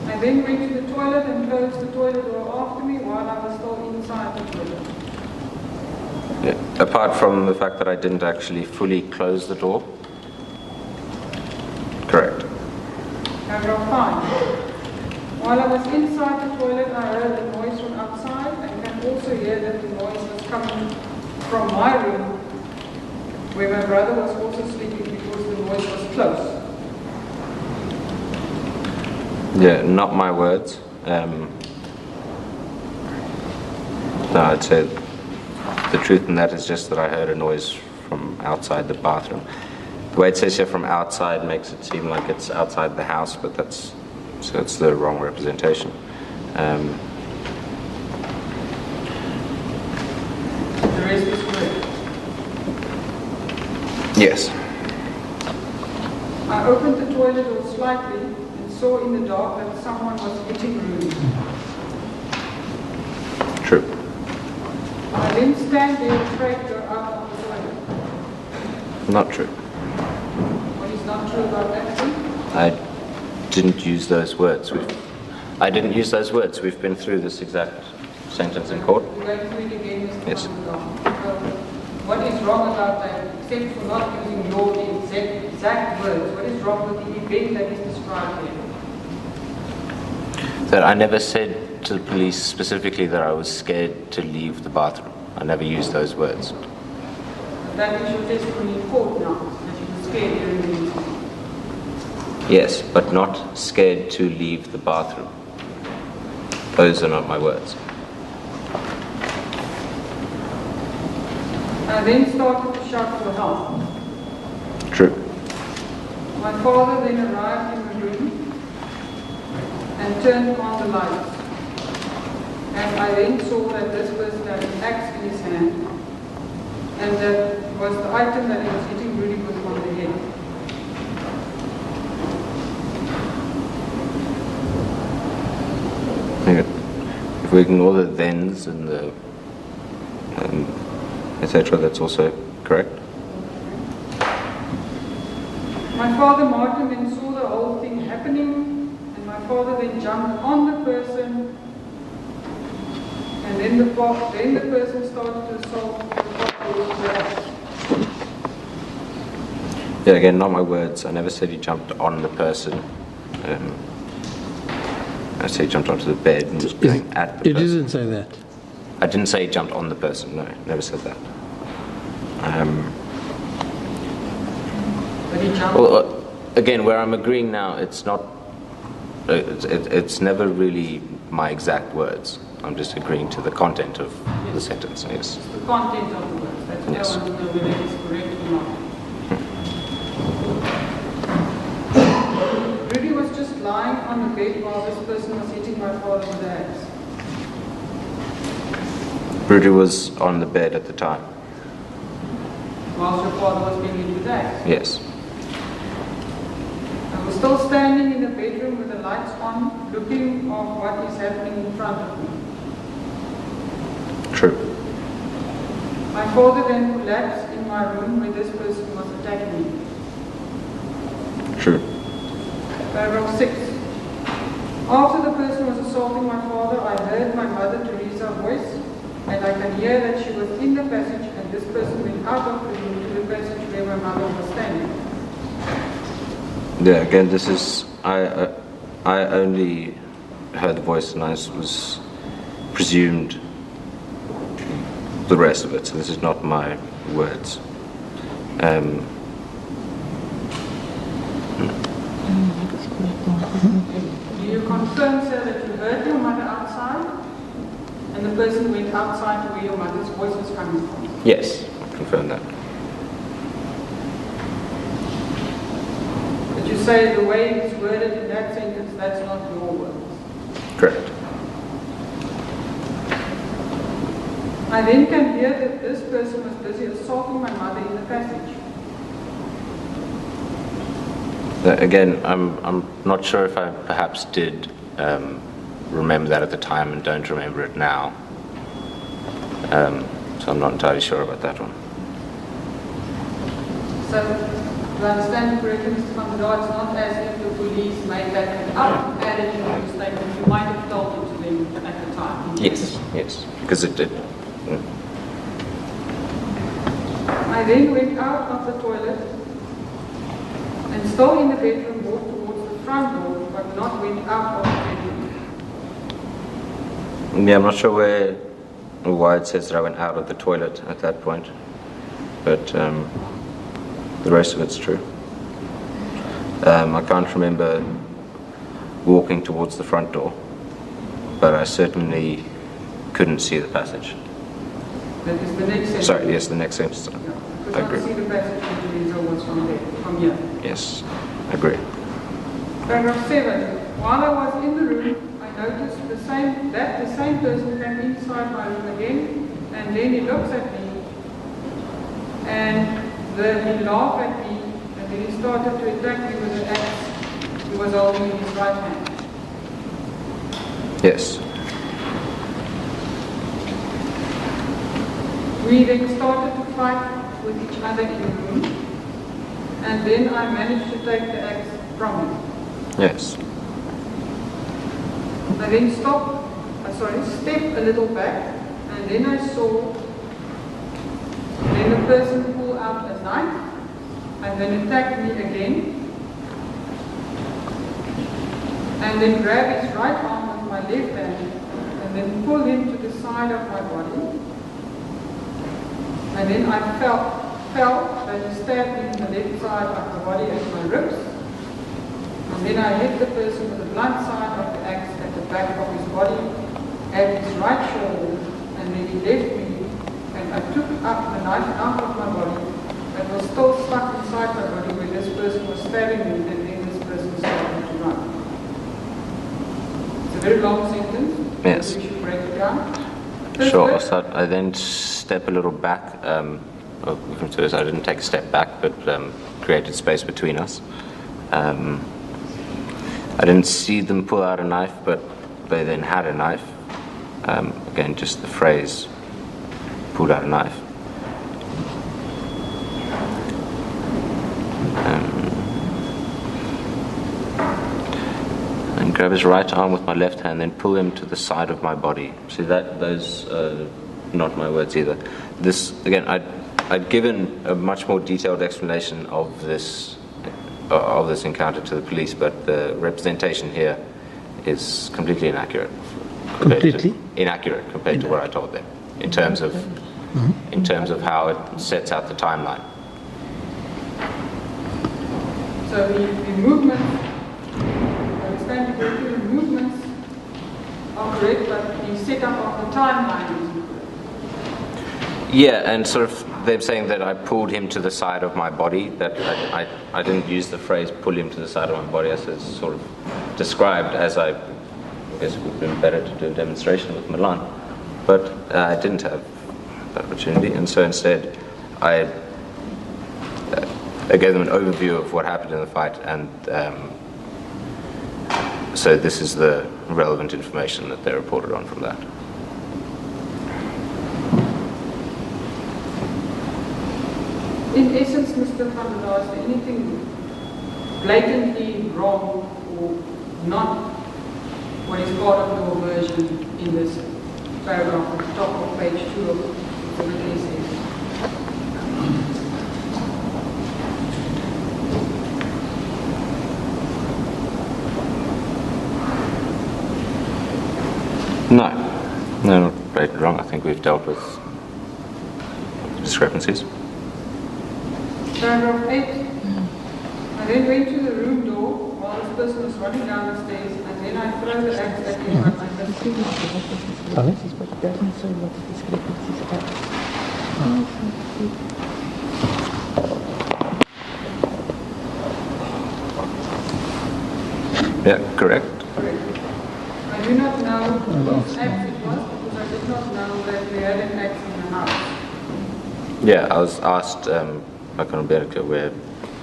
I then went to the toilet and closed the toilet door after me while I was still inside the toilet. Yeah. Apart from the fact that I didn't actually fully close the door. Correct. Paragraph 5. While I was inside the toilet, I heard a noise from outside and can also hear that the noise was coming from my room, where my brother was also sleeping because the noise was close. Yeah, not my words. No, I'd say the truth in that is just that I heard a noise from outside the bathroom. The way it says here from outside makes it seem like it's outside the house, but that's the wrong representation. The rest is correct. Yes. I opened the toilet door slightly and saw in the dark that someone was hitting Rudy. True. I then stand there afraid to go out of the toilet. Not true. What is not true about that thing? I didn't use those words. I didn't use those words. We've been through this exact sentence in court. You're going through it again, Mr. Yes. Van Breda. What is wrong about that, except for not using your exact words? What is wrong with the event that is described here? That I never said to the police specifically that I was scared to leave the bathroom. I never used those words. That is your testimony in court now, that you were scared during the incident. Yes, but not scared to leave the bathroom. Those are not my words. I then started to shout for help. True. My father then arrived in the room and turned on the lights. And I then saw that this person had an axe in his hand, and that was the item that he was hitting Rudy with on the head. If we ignore the thens and the etc., that's also correct. My father Martin then saw the whole thing happening, and my father then jumped on the person, and then the person started to assault the father with the axe. Yeah, again, not my words. I never said he jumped on the person. I said he jumped onto the bed and was going at the You person. didn't say that. I didn't say he jumped on the person. No, never said that. But he jumped. Well, again, where I'm agreeing now, it's not. It's never really my exact words. I'm just agreeing to the content of the sentence. Yes. The content of the words. That's what Yes. I want to know whether it's correct or not. Rudy was just lying on the bed while this person was hitting my father with the axe. Rudy was on the bed at the time. Whilst your father was being hit with the axe. Yes. I was still standing in the bedroom with the lights on, looking at what is happening in front of me. True. My father then collapsed in my room where this person was attacking me. True. Paragraph 6. After the person was assaulting my father, I heard my mother Teresa's voice, and I can hear that she was in the passage, and this person went out of the room to the passage where my mother was standing. Yeah. Again, this is I only heard the voice and I was presumed the rest of it. So this is not my words. Do you confirm, sir, that you heard your mother outside? And And the person went outside to where your mother's voice was coming from. Yes, confirm that. But you say the way it's worded in that sentence, that's not your words. Correct. I then can hear that this person was busy assaulting my mother in the passage. Again, I'm not sure if I perhaps did remember that at the time and don't remember it now. So I'm not entirely sure about that one. So, do I understand correctly, Mr. Van Breda, it's not as if the police made that up, added into your statement. You might have told it to them at the time. Yes, because it did. I then went out of the toilet and still in the bedroom walked towards the front door, but not went out of the bedroom. Yeah, I'm not sure why it says that I went out of the toilet at that point, but the rest of it's true. I can't remember walking towards the front door, but I certainly couldn't see the passage. That is the next sentence. Sorry, yes, the next sentence. Yeah. I Could not agree. see the passage into the result was from there, from here. Yes, I agree. Paragraph 7. While I was in the room, I noticed that the same person came inside my room again, and then he looks at me, and he laughed at me, and then he started to attack me with an axe he was holding in his right hand. Yes. We then started to fight with each other in the room, and then I managed to take the axe from him. Yes. I then stepped a little back, and then I saw the person pull out a knife, and then attack me again, and then grab his right arm with my left hand, and then pull him to the side of my body. And then I felt that he stabbed me in the left side of the body at my ribs. And then I hit the person with the blunt side of the axe at the back of his body, at his right shoulder, and then he left me, and I took up the knife out of my body that was still stuck inside my body where this person was stabbing me, and then this person started to run. It's a very long sentence. Yes. We should break it down. Sure. So I then step a little back. I didn't take a step back, but created space between us. I didn't see them pull out a knife, but they then had a knife. Again, just the phrase, pulled out a knife. And grab his right arm with my left hand, then pull him to the side of my body. See those not my words either. This again, I'd given a much more detailed explanation of this encounter to the police, but the representation here is completely inaccurate. Inaccurate compared to what I told them in terms of how it sets out the timeline. So the movement, I understand correctly, the movements are correct, but the setup of the timeline is incorrect. Yeah, and sort of they're saying that I pulled him to the side of my body, that I didn't use the phrase pull him to the side of my body as it's sort of described, as I guess it would have been better to do a demonstration with Milan. But I didn't have that opportunity, and so instead I gave them an overview of what happened in the fight, and so this is the relevant information that they reported on from that. In essence, Mr. Van Breda, is there anything blatantly wrong or not what is part of your version in this paragraph at the top of page 2 of the essay? No, not blatantly wrong. I think we've dealt with discrepancies. Paragraph 8. I then went to the room door while this person was running down the stairs, and then I throw the axe at him, but I missed him. Yeah, correct. Correct. I do not know whose axe it was, because I did not know that we had an axe in the house. Yeah, I was asked by Conor where I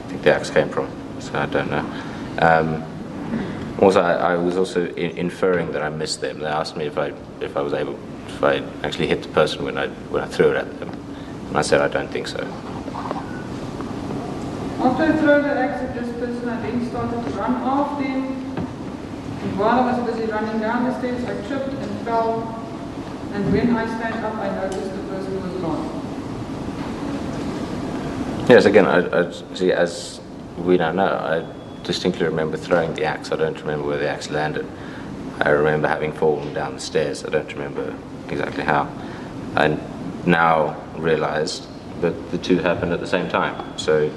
think the axe came from, so I don't know. Also, I was also inferring that I missed them. They asked me if I actually hit the person when I threw it at them, and I said I don't think so. After I threw the axe at this person, I then started to run after him. And while I was busy running down the stairs, I tripped and fell. And when I stand up, I noticed the person was gone. Yes, again, I see, as we now know, I distinctly remember throwing the axe. I don't remember where the axe landed. I remember having fallen down the stairs. I don't remember exactly how. I now realized that the two happened at the same time. So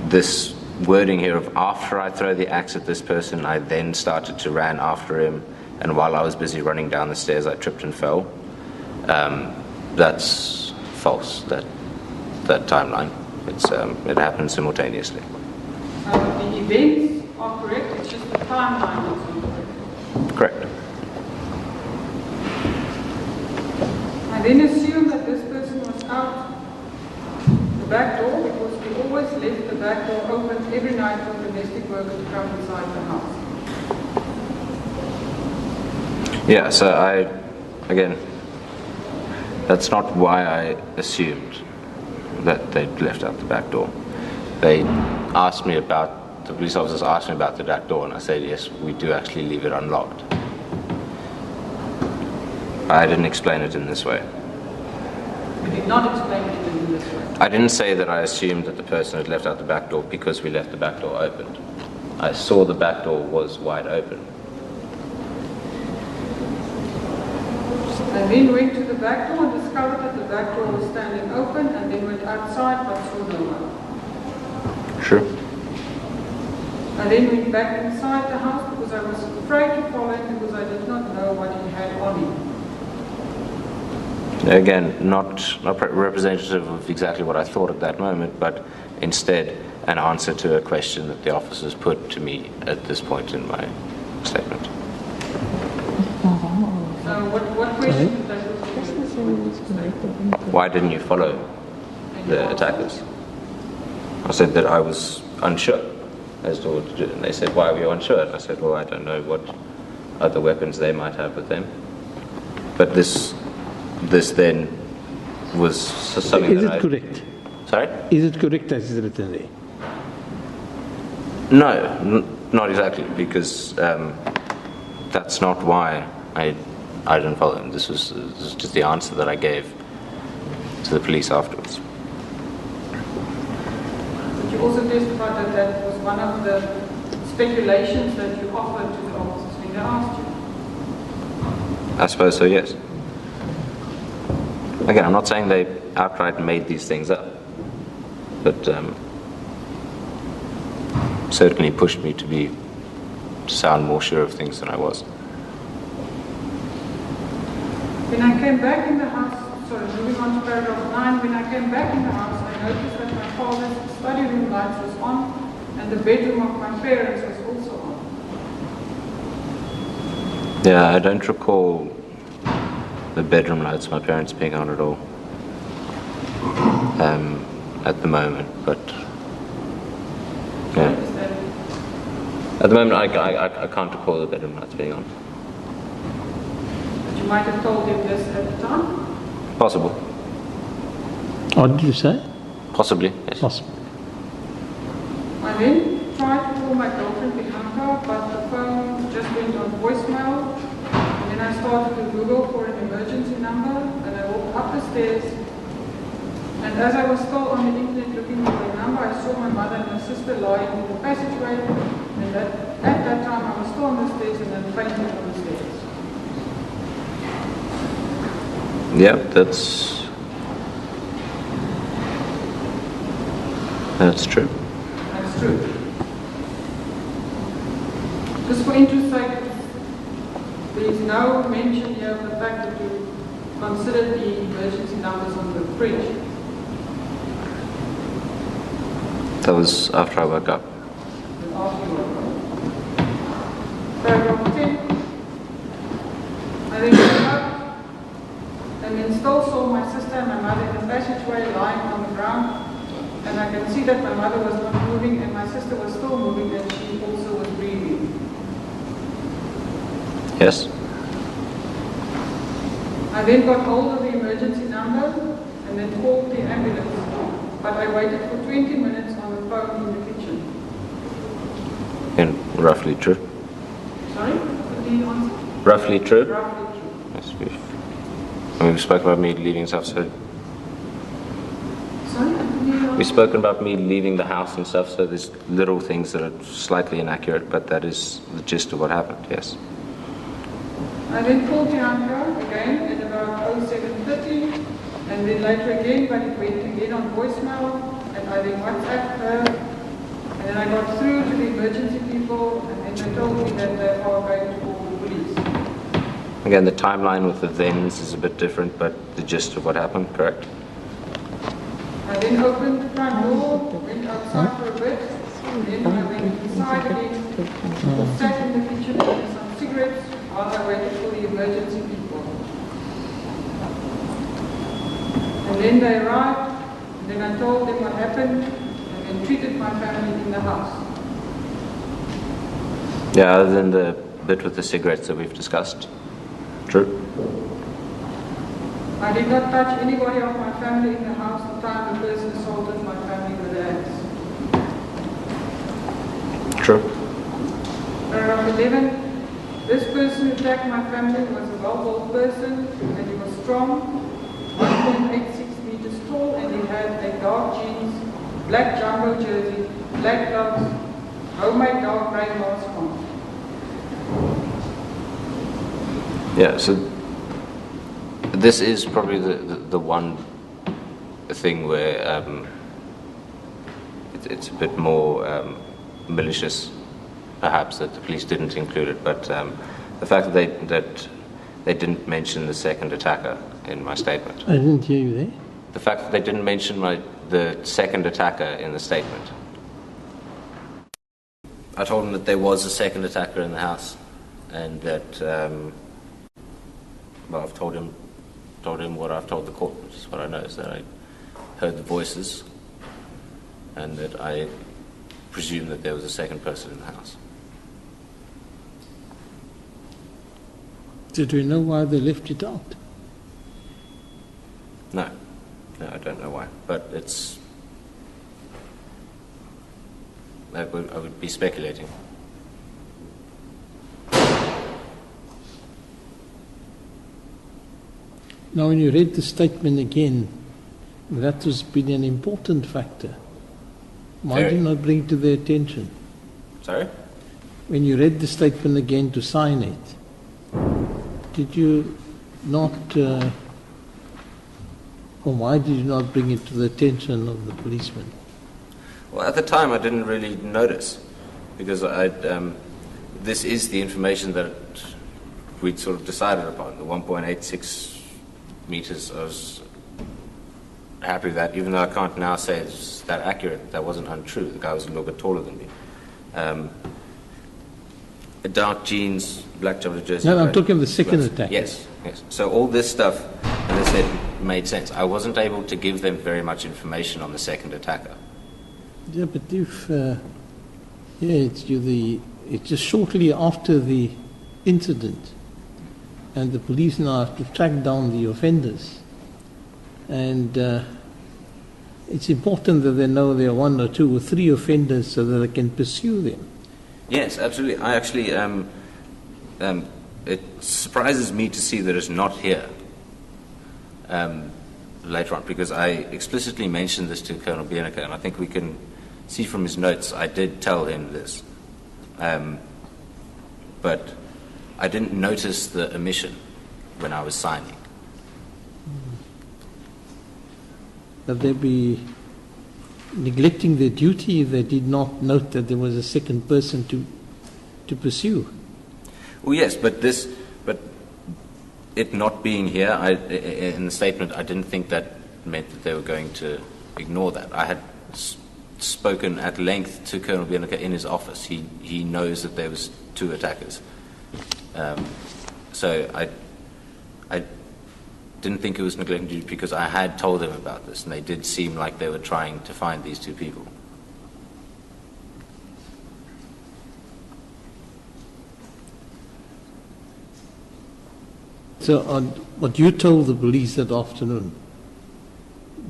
this wording here of after I throw the axe at this person, I then started to run after him, and while I was busy running down the stairs, I tripped and fell. That's false. That timeline. It happened simultaneously. The events are correct, it's just the timeline that's incorrect. Correct. I then assume that this person was out the back door because we always left the back door open every night for domestic workers to come inside the house. Yeah, so again, that's not why I assumed that they'd left out the back door. The police officers asked me about the back door, and I said, yes, we do actually leave it unlocked. I didn't explain it in this way. You did not explain it in this way. I didn't say that I assumed that the person had left out the back door because we left the back door open. I saw the back door was wide open. I then went to the back door and discovered that the back door was standing open, and then went outside but saw no one. Sure. I then went back inside the house because I was afraid to follow him because I did not know what he had on him. Again, not representative of exactly what I thought at that moment, but instead an answer to a question that the officers put to me at this point in my statement. So what question did they put to you? Why didn't you follow the attackers? I said that I was unsure as to what to do, and they said, why were you unsure? And I said, well, I don't know what other weapons they might have with them. But this then was something Is it correct? Sorry? Is it correct as is written there? No, not exactly, because that's not why I didn't follow them. This was just the answer that I gave to the police afterwards. But you also testified that was one of the speculations that you offered to the officers when they asked you. I suppose so, yes. Again, I'm not saying they outright made these things up, but certainly pushed me to sound more sure of things than I was. When I came back in the house, moving on to paragraph 9, when I came back in the house, I noticed that my father's study room lights was on, and the bedroom of my parents was also on. Yeah, I don't recall the bedroom lights my parents being on at all at the moment, but yeah. At the moment, I can't recall the bedroom lights being on. But you might have told him this at the time? Possible. What did you say? Possibly, yes. Possible. I then tried to call my girlfriend Bianca, but the phone just went on voicemail. And then I started to Google for an emergency number, and I walked up the stairs. And as I was still on the internet looking for a number, I saw my mother and my sister lying in the passageway. And at that time, I was still on the stairs and then fainted on the stairs. Yeah, that's true. That's true. Just for interest sake, there is no mention here of the fact that you considered the emergency numbers on the fridge. That was after I woke up. After you woke up. Paragraph 10. I then woke up and then still saw my sister and my mother in the passageway lying on the ground. And I can see that my mother was not moving and my sister was still moving and she also was breathing. Yes. I then got hold of the emergency number and then called the ambulance. But I waited for 20 minutes on the phone in the kitchen. And roughly true. Sorry? What did you answer? Roughly true? Roughly true. Yes, we spoke about me leaving stuff, so Sorry? we've spoken about me leaving the house and stuff, so there's little things that are slightly inaccurate, but that is the gist of what happened, yes. I then called Bianca again at about 07:30 and then later again, but it went again on voicemail and I then WhatsApped her and then I got through to the emergency people and then they told me that they are going to call the police. Again, the timeline with the thens is a bit different, but the gist of what happened, correct? I then opened the front door, went outside for a bit, and then I went inside again, sat in the kitchen with some cigarettes while I waited for the emergency people. And then they arrived, and then I told them what happened, and then treated my family in the house. Yeah, other than the bit with the cigarettes that we've discussed. True? I did not touch anybody of my family in the house the time the person assaulted my family with an axe. True. Paragraph 11. This person who attacked my family was a well-built person and he was strong, 1.86 meters tall, and he had a dark jeans, black jumbo jersey, black gloves, homemade dark grey mask on. Yeah, so this is probably the one thing where it's a bit more malicious, perhaps, that the police didn't include it, but the fact that they didn't mention the second attacker in my statement. I didn't hear you there. The fact that they didn't mention the second attacker in the statement. I told them that there was a second attacker in the house, and that well, I've told him what I've told the court, which is what I know, is that I heard the voices and that I presume that there was a second person in the house. Did we know why they left it out? No, I don't know why, but it's... I would be speculating. Now, when you read the statement again, that has been an important factor. Why did you not bring it to their attention? Sorry? When you read the statement again to sign it, did you not, or why did you not bring it to the attention of the policeman? Well, at the time I didn't really notice, because this is the information that we'd sort of decided upon, the 1.86 meters. I was happy with that, even though I can't now say it's that accurate. That wasn't untrue. The guy was a little bit taller than me. Dark jeans, black jumper jersey. No, I'm talking of the second attack. Yes. So all this stuff, as I said, made sense. I wasn't able to give them very much information on the second attacker. Yeah, but if, it's just shortly after the incident, and the police now have to track down the offenders. And it's important that they know there are 1 or 2 or 3 offenders so that they can pursue them. Yes, absolutely. I actually, it surprises me to see that it's not here later on, because I explicitly mentioned this to Colonel Bierneke, and I think we can see from his notes I did tell him this. But I didn't notice the omission when I was signing. That they be neglecting their duty if they did not note that there was a second person to to pursue. Well, yes, but it not being here, in the statement, I didn't think that meant that they were going to ignore that. I had spoken at length to Colonel Bienica in his office. He knows that there was 2 attackers. So I didn't think it was neglecting duty because I had told them about this, and they did seem like they were trying to find these 2 people. So on what you told the police that afternoon,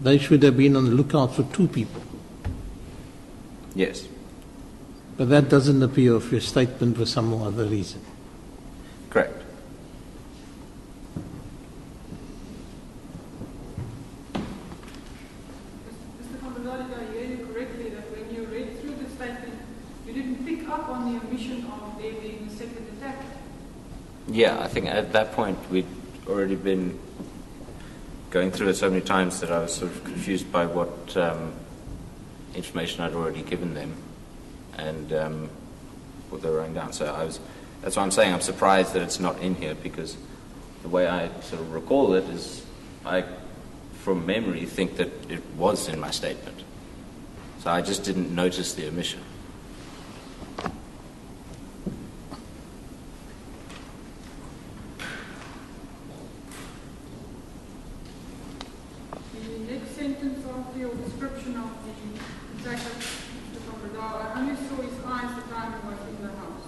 they should have been on the lookout for 2 people. Yes, But that doesn't appear of your statement for some other reason. correct. Mr. Van Breda, did I hear you correctly that when you read through the statement, you didn't pick up on the omission of there being a second attack? Yeah, I think at that point we'd already been going through it so many times that I was sort of confused by what information I'd already given them and what they were writing down. So that's why I'm saying I'm surprised that it's not in here, because the way I sort of recall it is I, from memory, think that it was in my statement. So I just didn't notice the omission. The next sentence after your description of the attacker, Mr. Van Breda, I only saw his eyes the time he was in the house.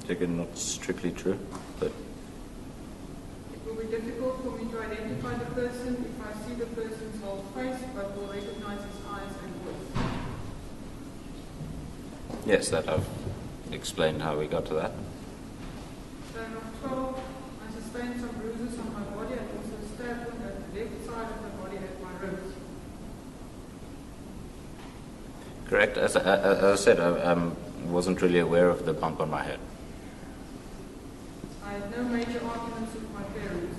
Again, not strictly true, but It will be difficult for me to identify the person if I see the person's whole face, but will recognize his eyes and voice. yes, that I've explained how we got to that. Paragraph 12, I sustained some bruises on my body and also a stab wound at the left side of the body at my ribs. Correct. As I said, I wasn't really aware of the bump on my head. I had no major arguments with my parents.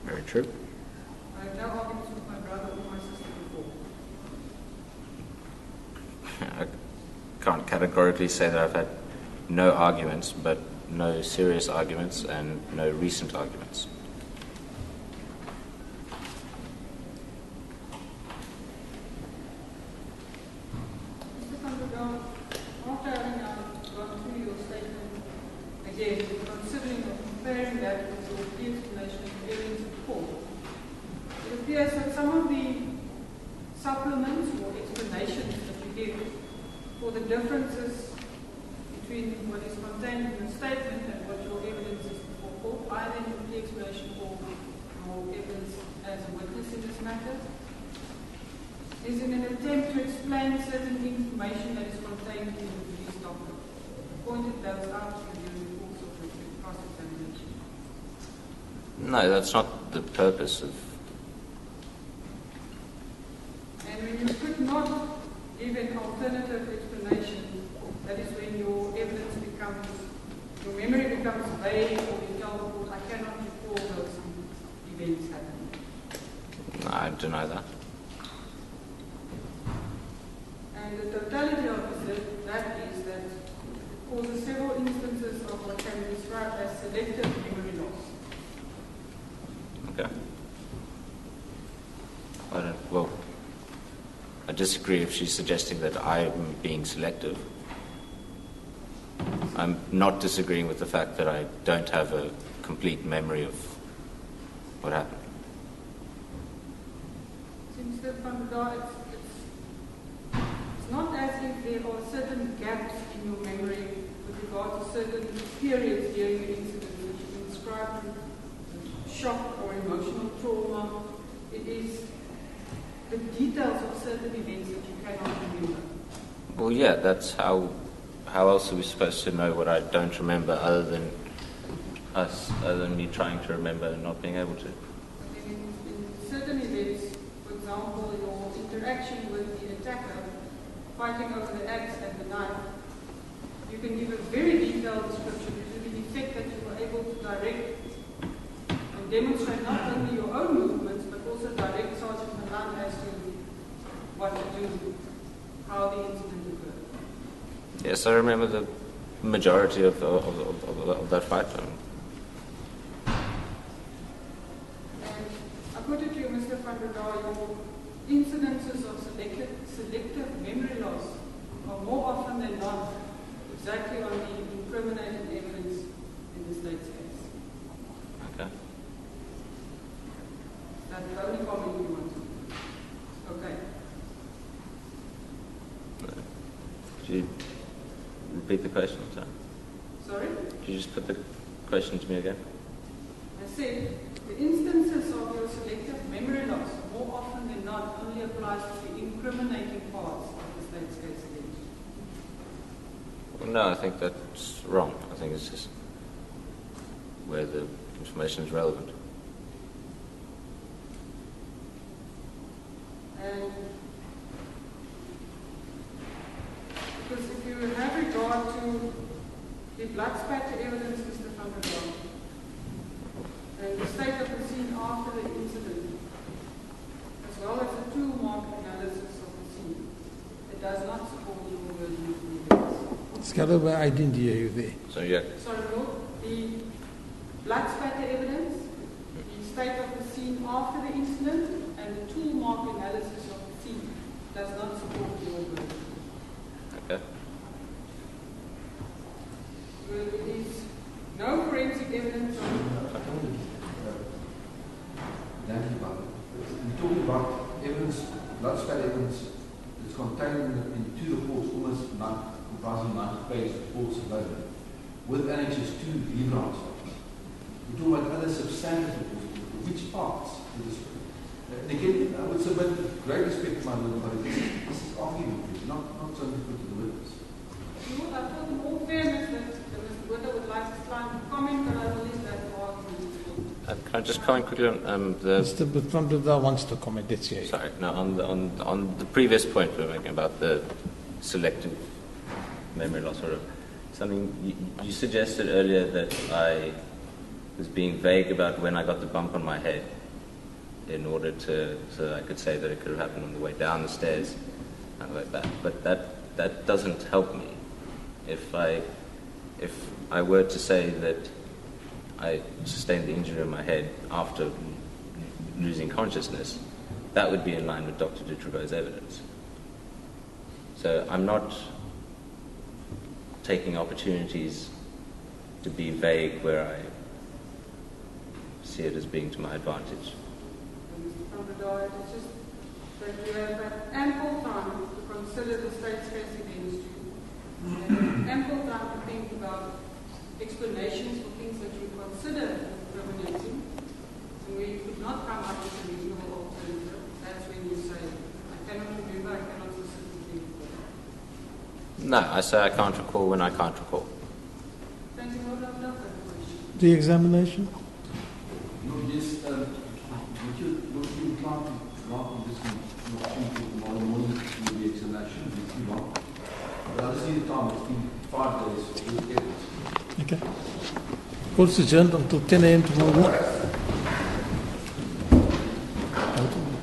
Very true. I had no arguments with my brother or my sister before. I can't categorically say that I've had no arguments, but no serious arguments and no recent arguments. Mr. Van Breda, after having gone through your statement again, considering or comparing that with your plea explanation and evidence in court, it appears that some of the supplements or explanations that you give for the differences between what is contained in the statement and what your evidence is before court, either in your plea explanation or your evidence as a witness in this matter, is in an attempt to explain certain information that is contained in the police document. Pointed those out to you in the course of the cross-examination. No, that's not the purpose of. And when you could not give an alternative explanation, that is when your evidence becomes, your memory becomes vague, or you tell the court, I cannot recall those events happening. No, I deny that. And the totality of that is that it causes several instances of what can be described as selective memory loss. Okay. Well, I disagree if she's suggesting that I'm being selective. I'm not disagreeing with the fact that I don't have a complete memory of what happened. Since the Van Breda, it's not as if there are certain gaps in your memory with regard to certain periods during the incident which you can describe as shock or emotional trauma. It is the details of certain events that you cannot remember. Well, yeah, that's how else are we supposed to know what I don't remember other than me trying to remember and not being able to? In certain events, for example, your interaction with the attacker, fighting over the axe and the knife, you can give a very detailed description to the effect that you were able to direct and demonstrate not only your own movements, but also direct Sergeant Milan as to what to do. how the incident occurred? Yes, I remember the majority of that fight. And I put it to you, Mr. Van Breda, your incidences of selective memory loss are more often than not exactly on the incriminating evidence in the state's case. Okay. That's the only comment you want to make. Okay. Could you repeat the question? Sorry? Could you just put the question to me again? I said, the instances of your selective memory loss more often than not only applies to the incriminating parts of the state's case against you. Well, no, I think that's wrong. I think it's just where the information is relevant. And because if you have regard to the blood spatter evidence, Mr. Van Breda, and the state of the scene after the incident, as well as the tool mark analysis of the scene, it does not support your version of the evidence. Scalaba, I didn't hear you there. So, yeah. Sorry, Lord, the blood spatter evidence, the state of the scene after the incident, and the tool mark analysis of the scene does not support your version. Okay. There is no forensic evidence of We're talking about evidence, blood spatter evidence that's contained in two reports, almost comprising 90 pages of reports alone, with annexes to leave transfers. We're talking about other substantive reports. Which parts? And again, I would submit with great respect to my little buddy, this is argument, not something put to the witness. I thought in all fairness that Mr. Breda would like to try and comment, but I believe that argument. Can I just comment quickly on the... Mr. Van Breda wants to comment. Let's hear you. Sorry, no, on the previous point we were making about the selective memory loss, or something you suggested earlier that I was being vague about when I got the bump on my head, in order so I could say that it could have happened on the way down the stairs and like that. But that doesn't help me. If I were to say that I sustained the injury on my head after losing consciousness, that would be in line with Dr. Dutrobo's evidence. So I'm not taking opportunities to be vague where I see it as being to my advantage. Mr. Van Breda, it's just that you have had ample time to consider the state's case against you. And ample time to think about explanations for things that you consider incriminating, and where you could not come up with a reasonable alternative. That's when you say, I cannot remember, I cannot specifically recall. No, I say I can't recall when I can't recall. Thank you, Lord. I've no further questions. The examination? No, yes, would you plan to grant me this opportunity tomorrow morning to do the examination? It'll be too long. But I just need the time. It's been 5 days for this evidence. Okay. Court's adjourned until 10 a.m. tomorrow morning.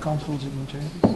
Council's in chambers.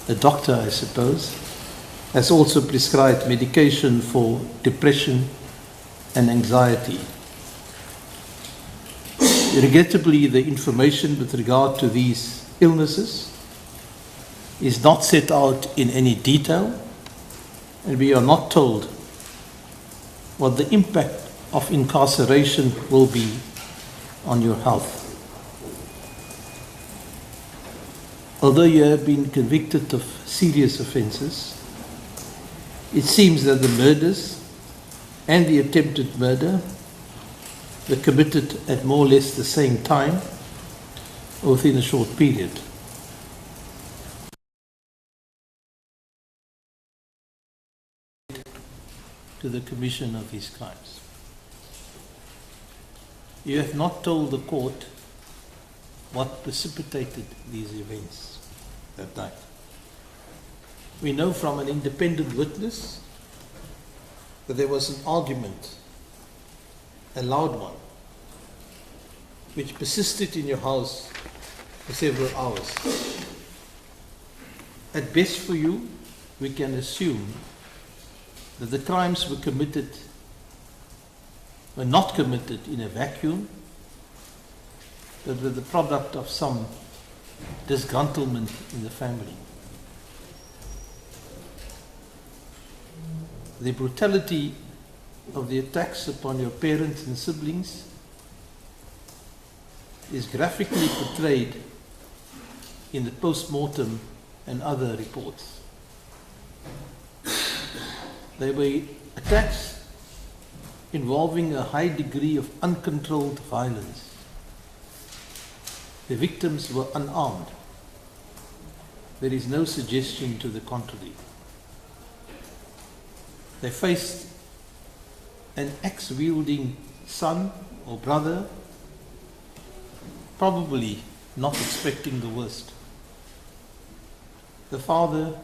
The doctor, I suppose, has also prescribed medication for depression and anxiety. Regrettably, the information with regard to these illnesses is not set out in any detail, and we are not told what the impact of incarceration will be on your health. Although you have been convicted of serious offences, it seems that the murders and the attempted murder were committed at more or less the same time or within a short period. To the commission of these crimes. You have not told the court what precipitated these events that night. We know from an independent witness that there was an argument, a loud one, which persisted in your house for several hours. At best for you, we can assume that the crimes were not committed in a vacuum, but were the product of some disgruntlement in the family. The brutality of the attacks upon your parents and siblings is graphically portrayed in the post-mortem and other reports. They were attacks involving a high degree of uncontrolled violence. The victims were unarmed. There is no suggestion to the contrary. They faced an axe-wielding son or brother, probably not expecting the worst. The father,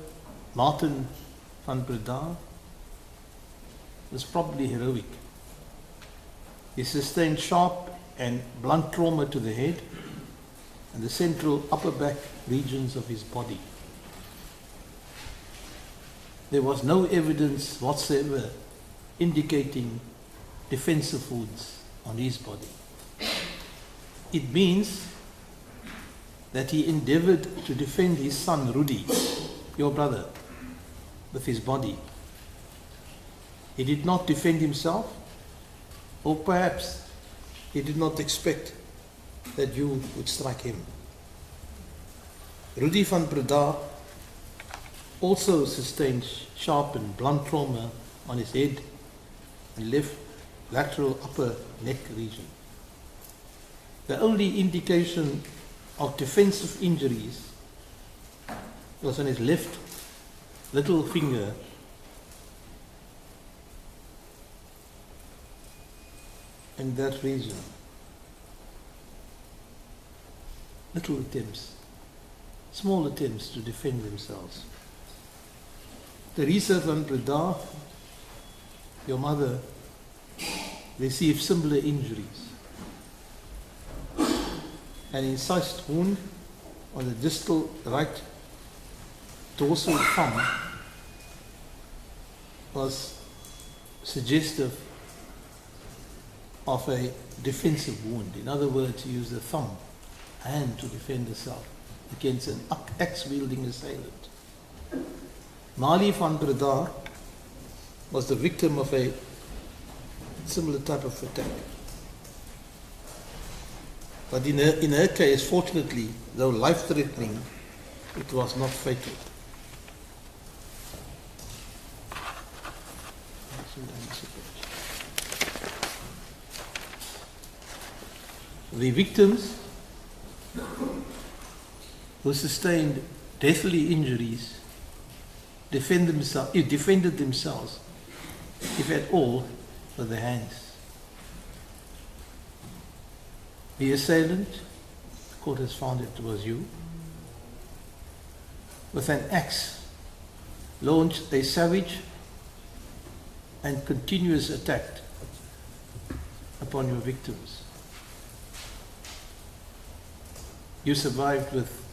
Martin Van Breda, was probably heroic. He sustained sharp and blunt trauma to the head and the central upper back regions of his body. There was no evidence whatsoever indicating defensive wounds on his body. It means that he endeavored to defend his son Rudy, your brother, with his body. He did not defend himself, or perhaps he did not expect that you would strike him. Rudy Van Breda also sustained sharp and blunt trauma on his head and left lateral upper neck region. The only indication of defensive injuries was on his left little finger in that region. Little attempts, small attempts to defend themselves. Teresa Van Breda, your mother, received similar injuries. An incised wound on the distal right dorsal thumb was suggestive of a defensive wound. In other words, he used the thumb, hand, to defend herself against an axe-wielding assailant. Marley Van Breda was the victim of a similar type of attack. But in her case, fortunately, though life-threatening, it was not fatal. The victims who sustained deathly injuries defended themselves, if at all, with their hands. The assailant, the court has found it was you, with an axe, launched a savage and continuous attack upon your victims. You survived with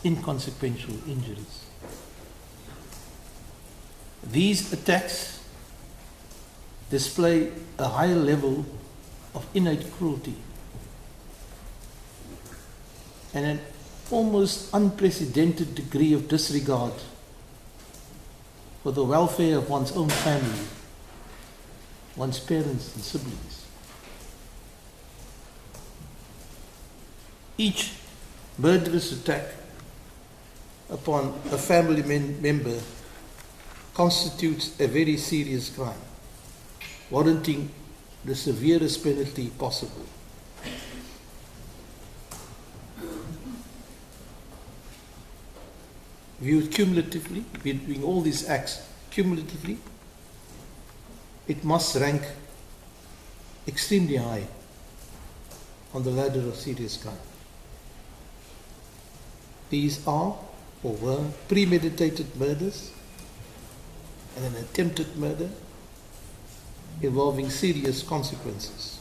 inconsequential injuries. These attacks display a higher level of innate cruelty and an almost unprecedented degree of disregard for the welfare of one's own family, one's parents and siblings. Each murderous attack upon a family member constitutes a very serious crime, warranting the severest penalty possible. Viewed cumulatively, between all these acts cumulatively, it must rank extremely high on the ladder of serious crime. These are or were premeditated murders and an attempted murder involving serious consequences.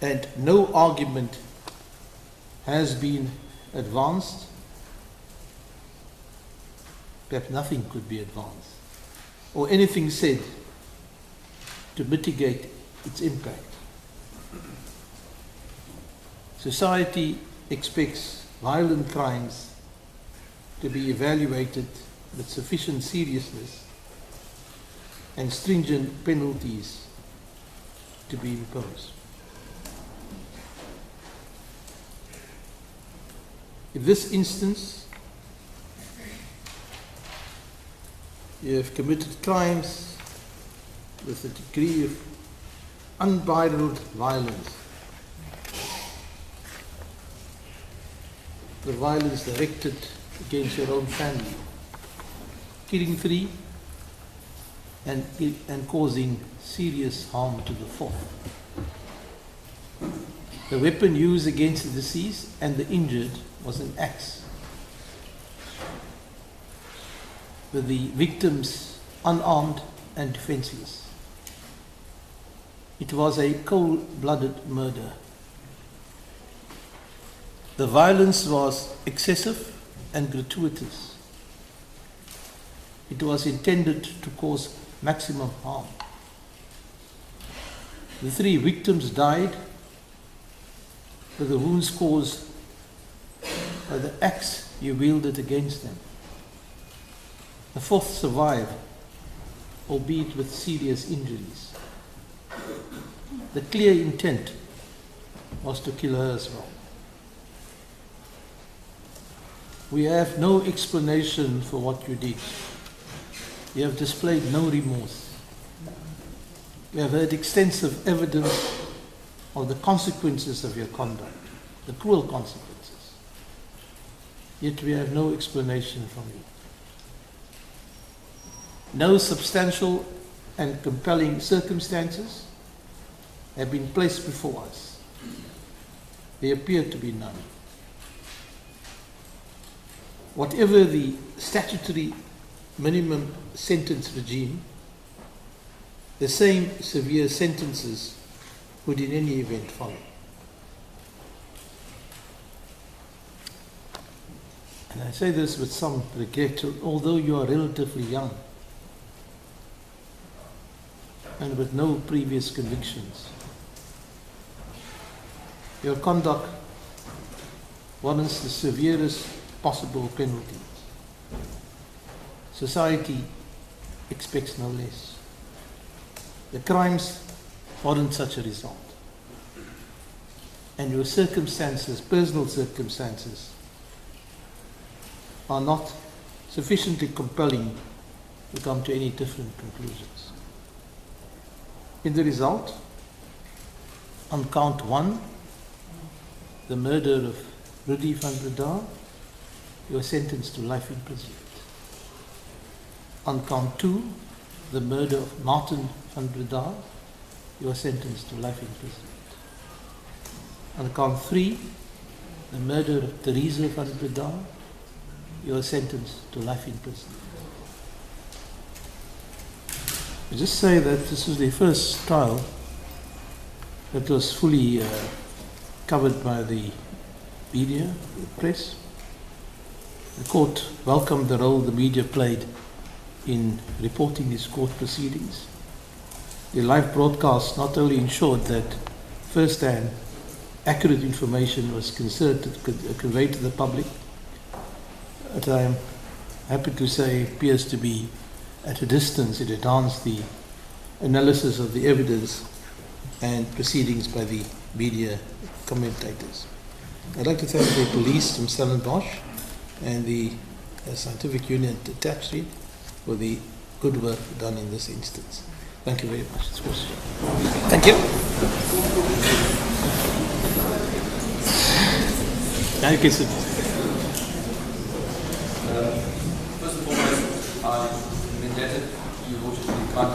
And no argument has been advanced, perhaps nothing could be advanced, or anything said to mitigate its impact. Society expects violent crimes to be evaluated with sufficient seriousness and stringent penalties to be imposed. In this instance, you have committed crimes with a degree of unbridled violence. The violence directed against your own family, killing three and causing serious harm to the fourth. The weapon used against the deceased and the injured was an axe, with the victims unarmed and defenseless. It was a cold-blooded murder. The violence was excessive and gratuitous. It was intended to cause maximum harm. The three victims died with the wounds caused by the axe you wielded against them. The fourth survived, albeit with serious injuries. The clear intent was to kill her as well. We have no explanation for what you did. You have displayed no remorse. We have heard extensive evidence of the consequences of your conduct, the cruel consequences. Yet we have no explanation from you. No substantial and compelling circumstances have been placed before us. There appear to be none. Whatever the statutory minimum sentence regime, the same severe sentences would in any event follow. And I say this with some regret, although you are relatively young and with no previous convictions, your conduct warrants the severest possible penalties. Society expects no less. The crimes warrant such a result. And your circumstances, personal circumstances, are not sufficiently compelling to come to any different conclusions. In the result, on count 1, the murder of Henri Van Breda, you are sentenced to life imprisonment. On count 2, the murder of Martin Van Breda, you are sentenced to life imprisonment. On count 3, the murder of Teresa Van Breda, you are sentenced to life imprisonment. I just say that this is the first trial that was fully covered by the media, the press. The court welcomed the role the media played in reporting these court proceedings. The live broadcast not only ensured that first-hand accurate information was conveyed to the public, but I am happy to say appears to be at a distance. It enhanced the analysis of the evidence and proceedings by the media commentators. I'd like to thank the police from Stellenbosch and the scientific union attached to it for the good work done in this instance. Thank you very much. Thank you. Thank you, sir. First and foremost, I'm indebted to you, fortunately, kind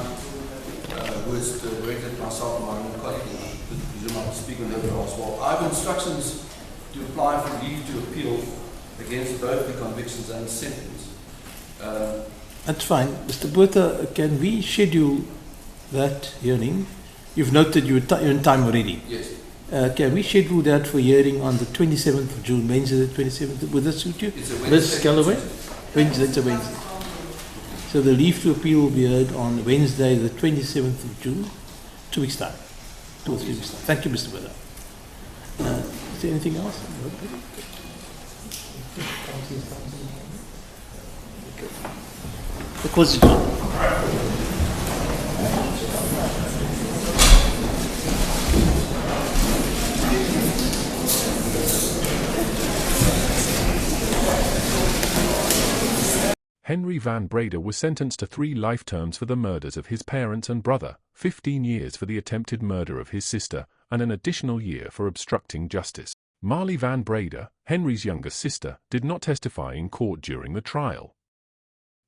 words directed myself and my own colleague, and I presume I'll speak on their behalf as well. I have instructions to apply for leave to appeal against both the convictions and sentence. That's fine. Mr. Botha, can we schedule that hearing? You've noted you're in time already. Yes. Can we schedule that for hearing on the 27th of June, Wednesday the 27th? Would that suit you? It's a Wednesday. Ms. Galloway? Wednesday, it's a Wednesday. So the leave to appeal will be heard on Wednesday the 27th of June, 2 weeks' time. 2 or 3 weeks' time. Thank you, Mr. Botha. Is there anything else? The court is adjourned. Henri Van Breda was sentenced to 3 life terms for the murders of his parents and brother, 15 years for the attempted murder of his sister, and an additional year for obstructing justice. Marley Van Breda, Henry's younger sister, did not testify in court during the trial.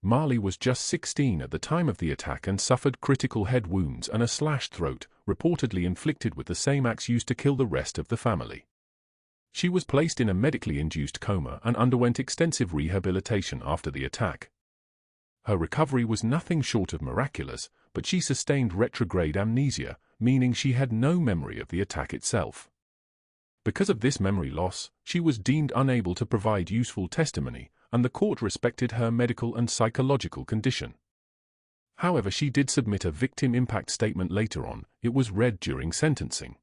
Marley was just 16 at the time of the attack and suffered critical head wounds and a slashed throat, reportedly inflicted with the same axe used to kill the rest of the family. She was placed in a medically induced coma and underwent extensive rehabilitation after the attack. Her recovery was nothing short of miraculous, but she sustained retrograde amnesia, meaning she had no memory of the attack itself. Because of this memory loss, she was deemed unable to provide useful testimony, and the court respected her medical and psychological condition. However, she did submit a victim impact statement later on. It was read during sentencing.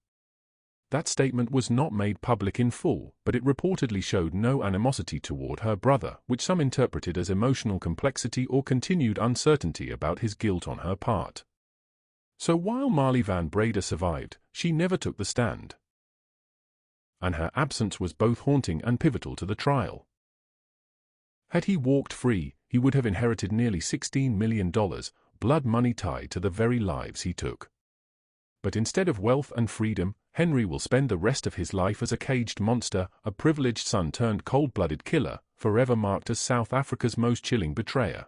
That statement was not made public in full, but it reportedly showed no animosity toward her brother, which some interpreted as emotional complexity or continued uncertainty about his guilt on her part. So while Marley Van Breda survived, she never took the stand. And her absence was both haunting and pivotal to the trial. Had he walked free, he would have inherited nearly $16 million, blood money tied to the very lives he took. But instead of wealth and freedom, Henri will spend the rest of his life as a caged monster, a privileged son turned cold-blooded killer, forever marked as South Africa's most chilling betrayer.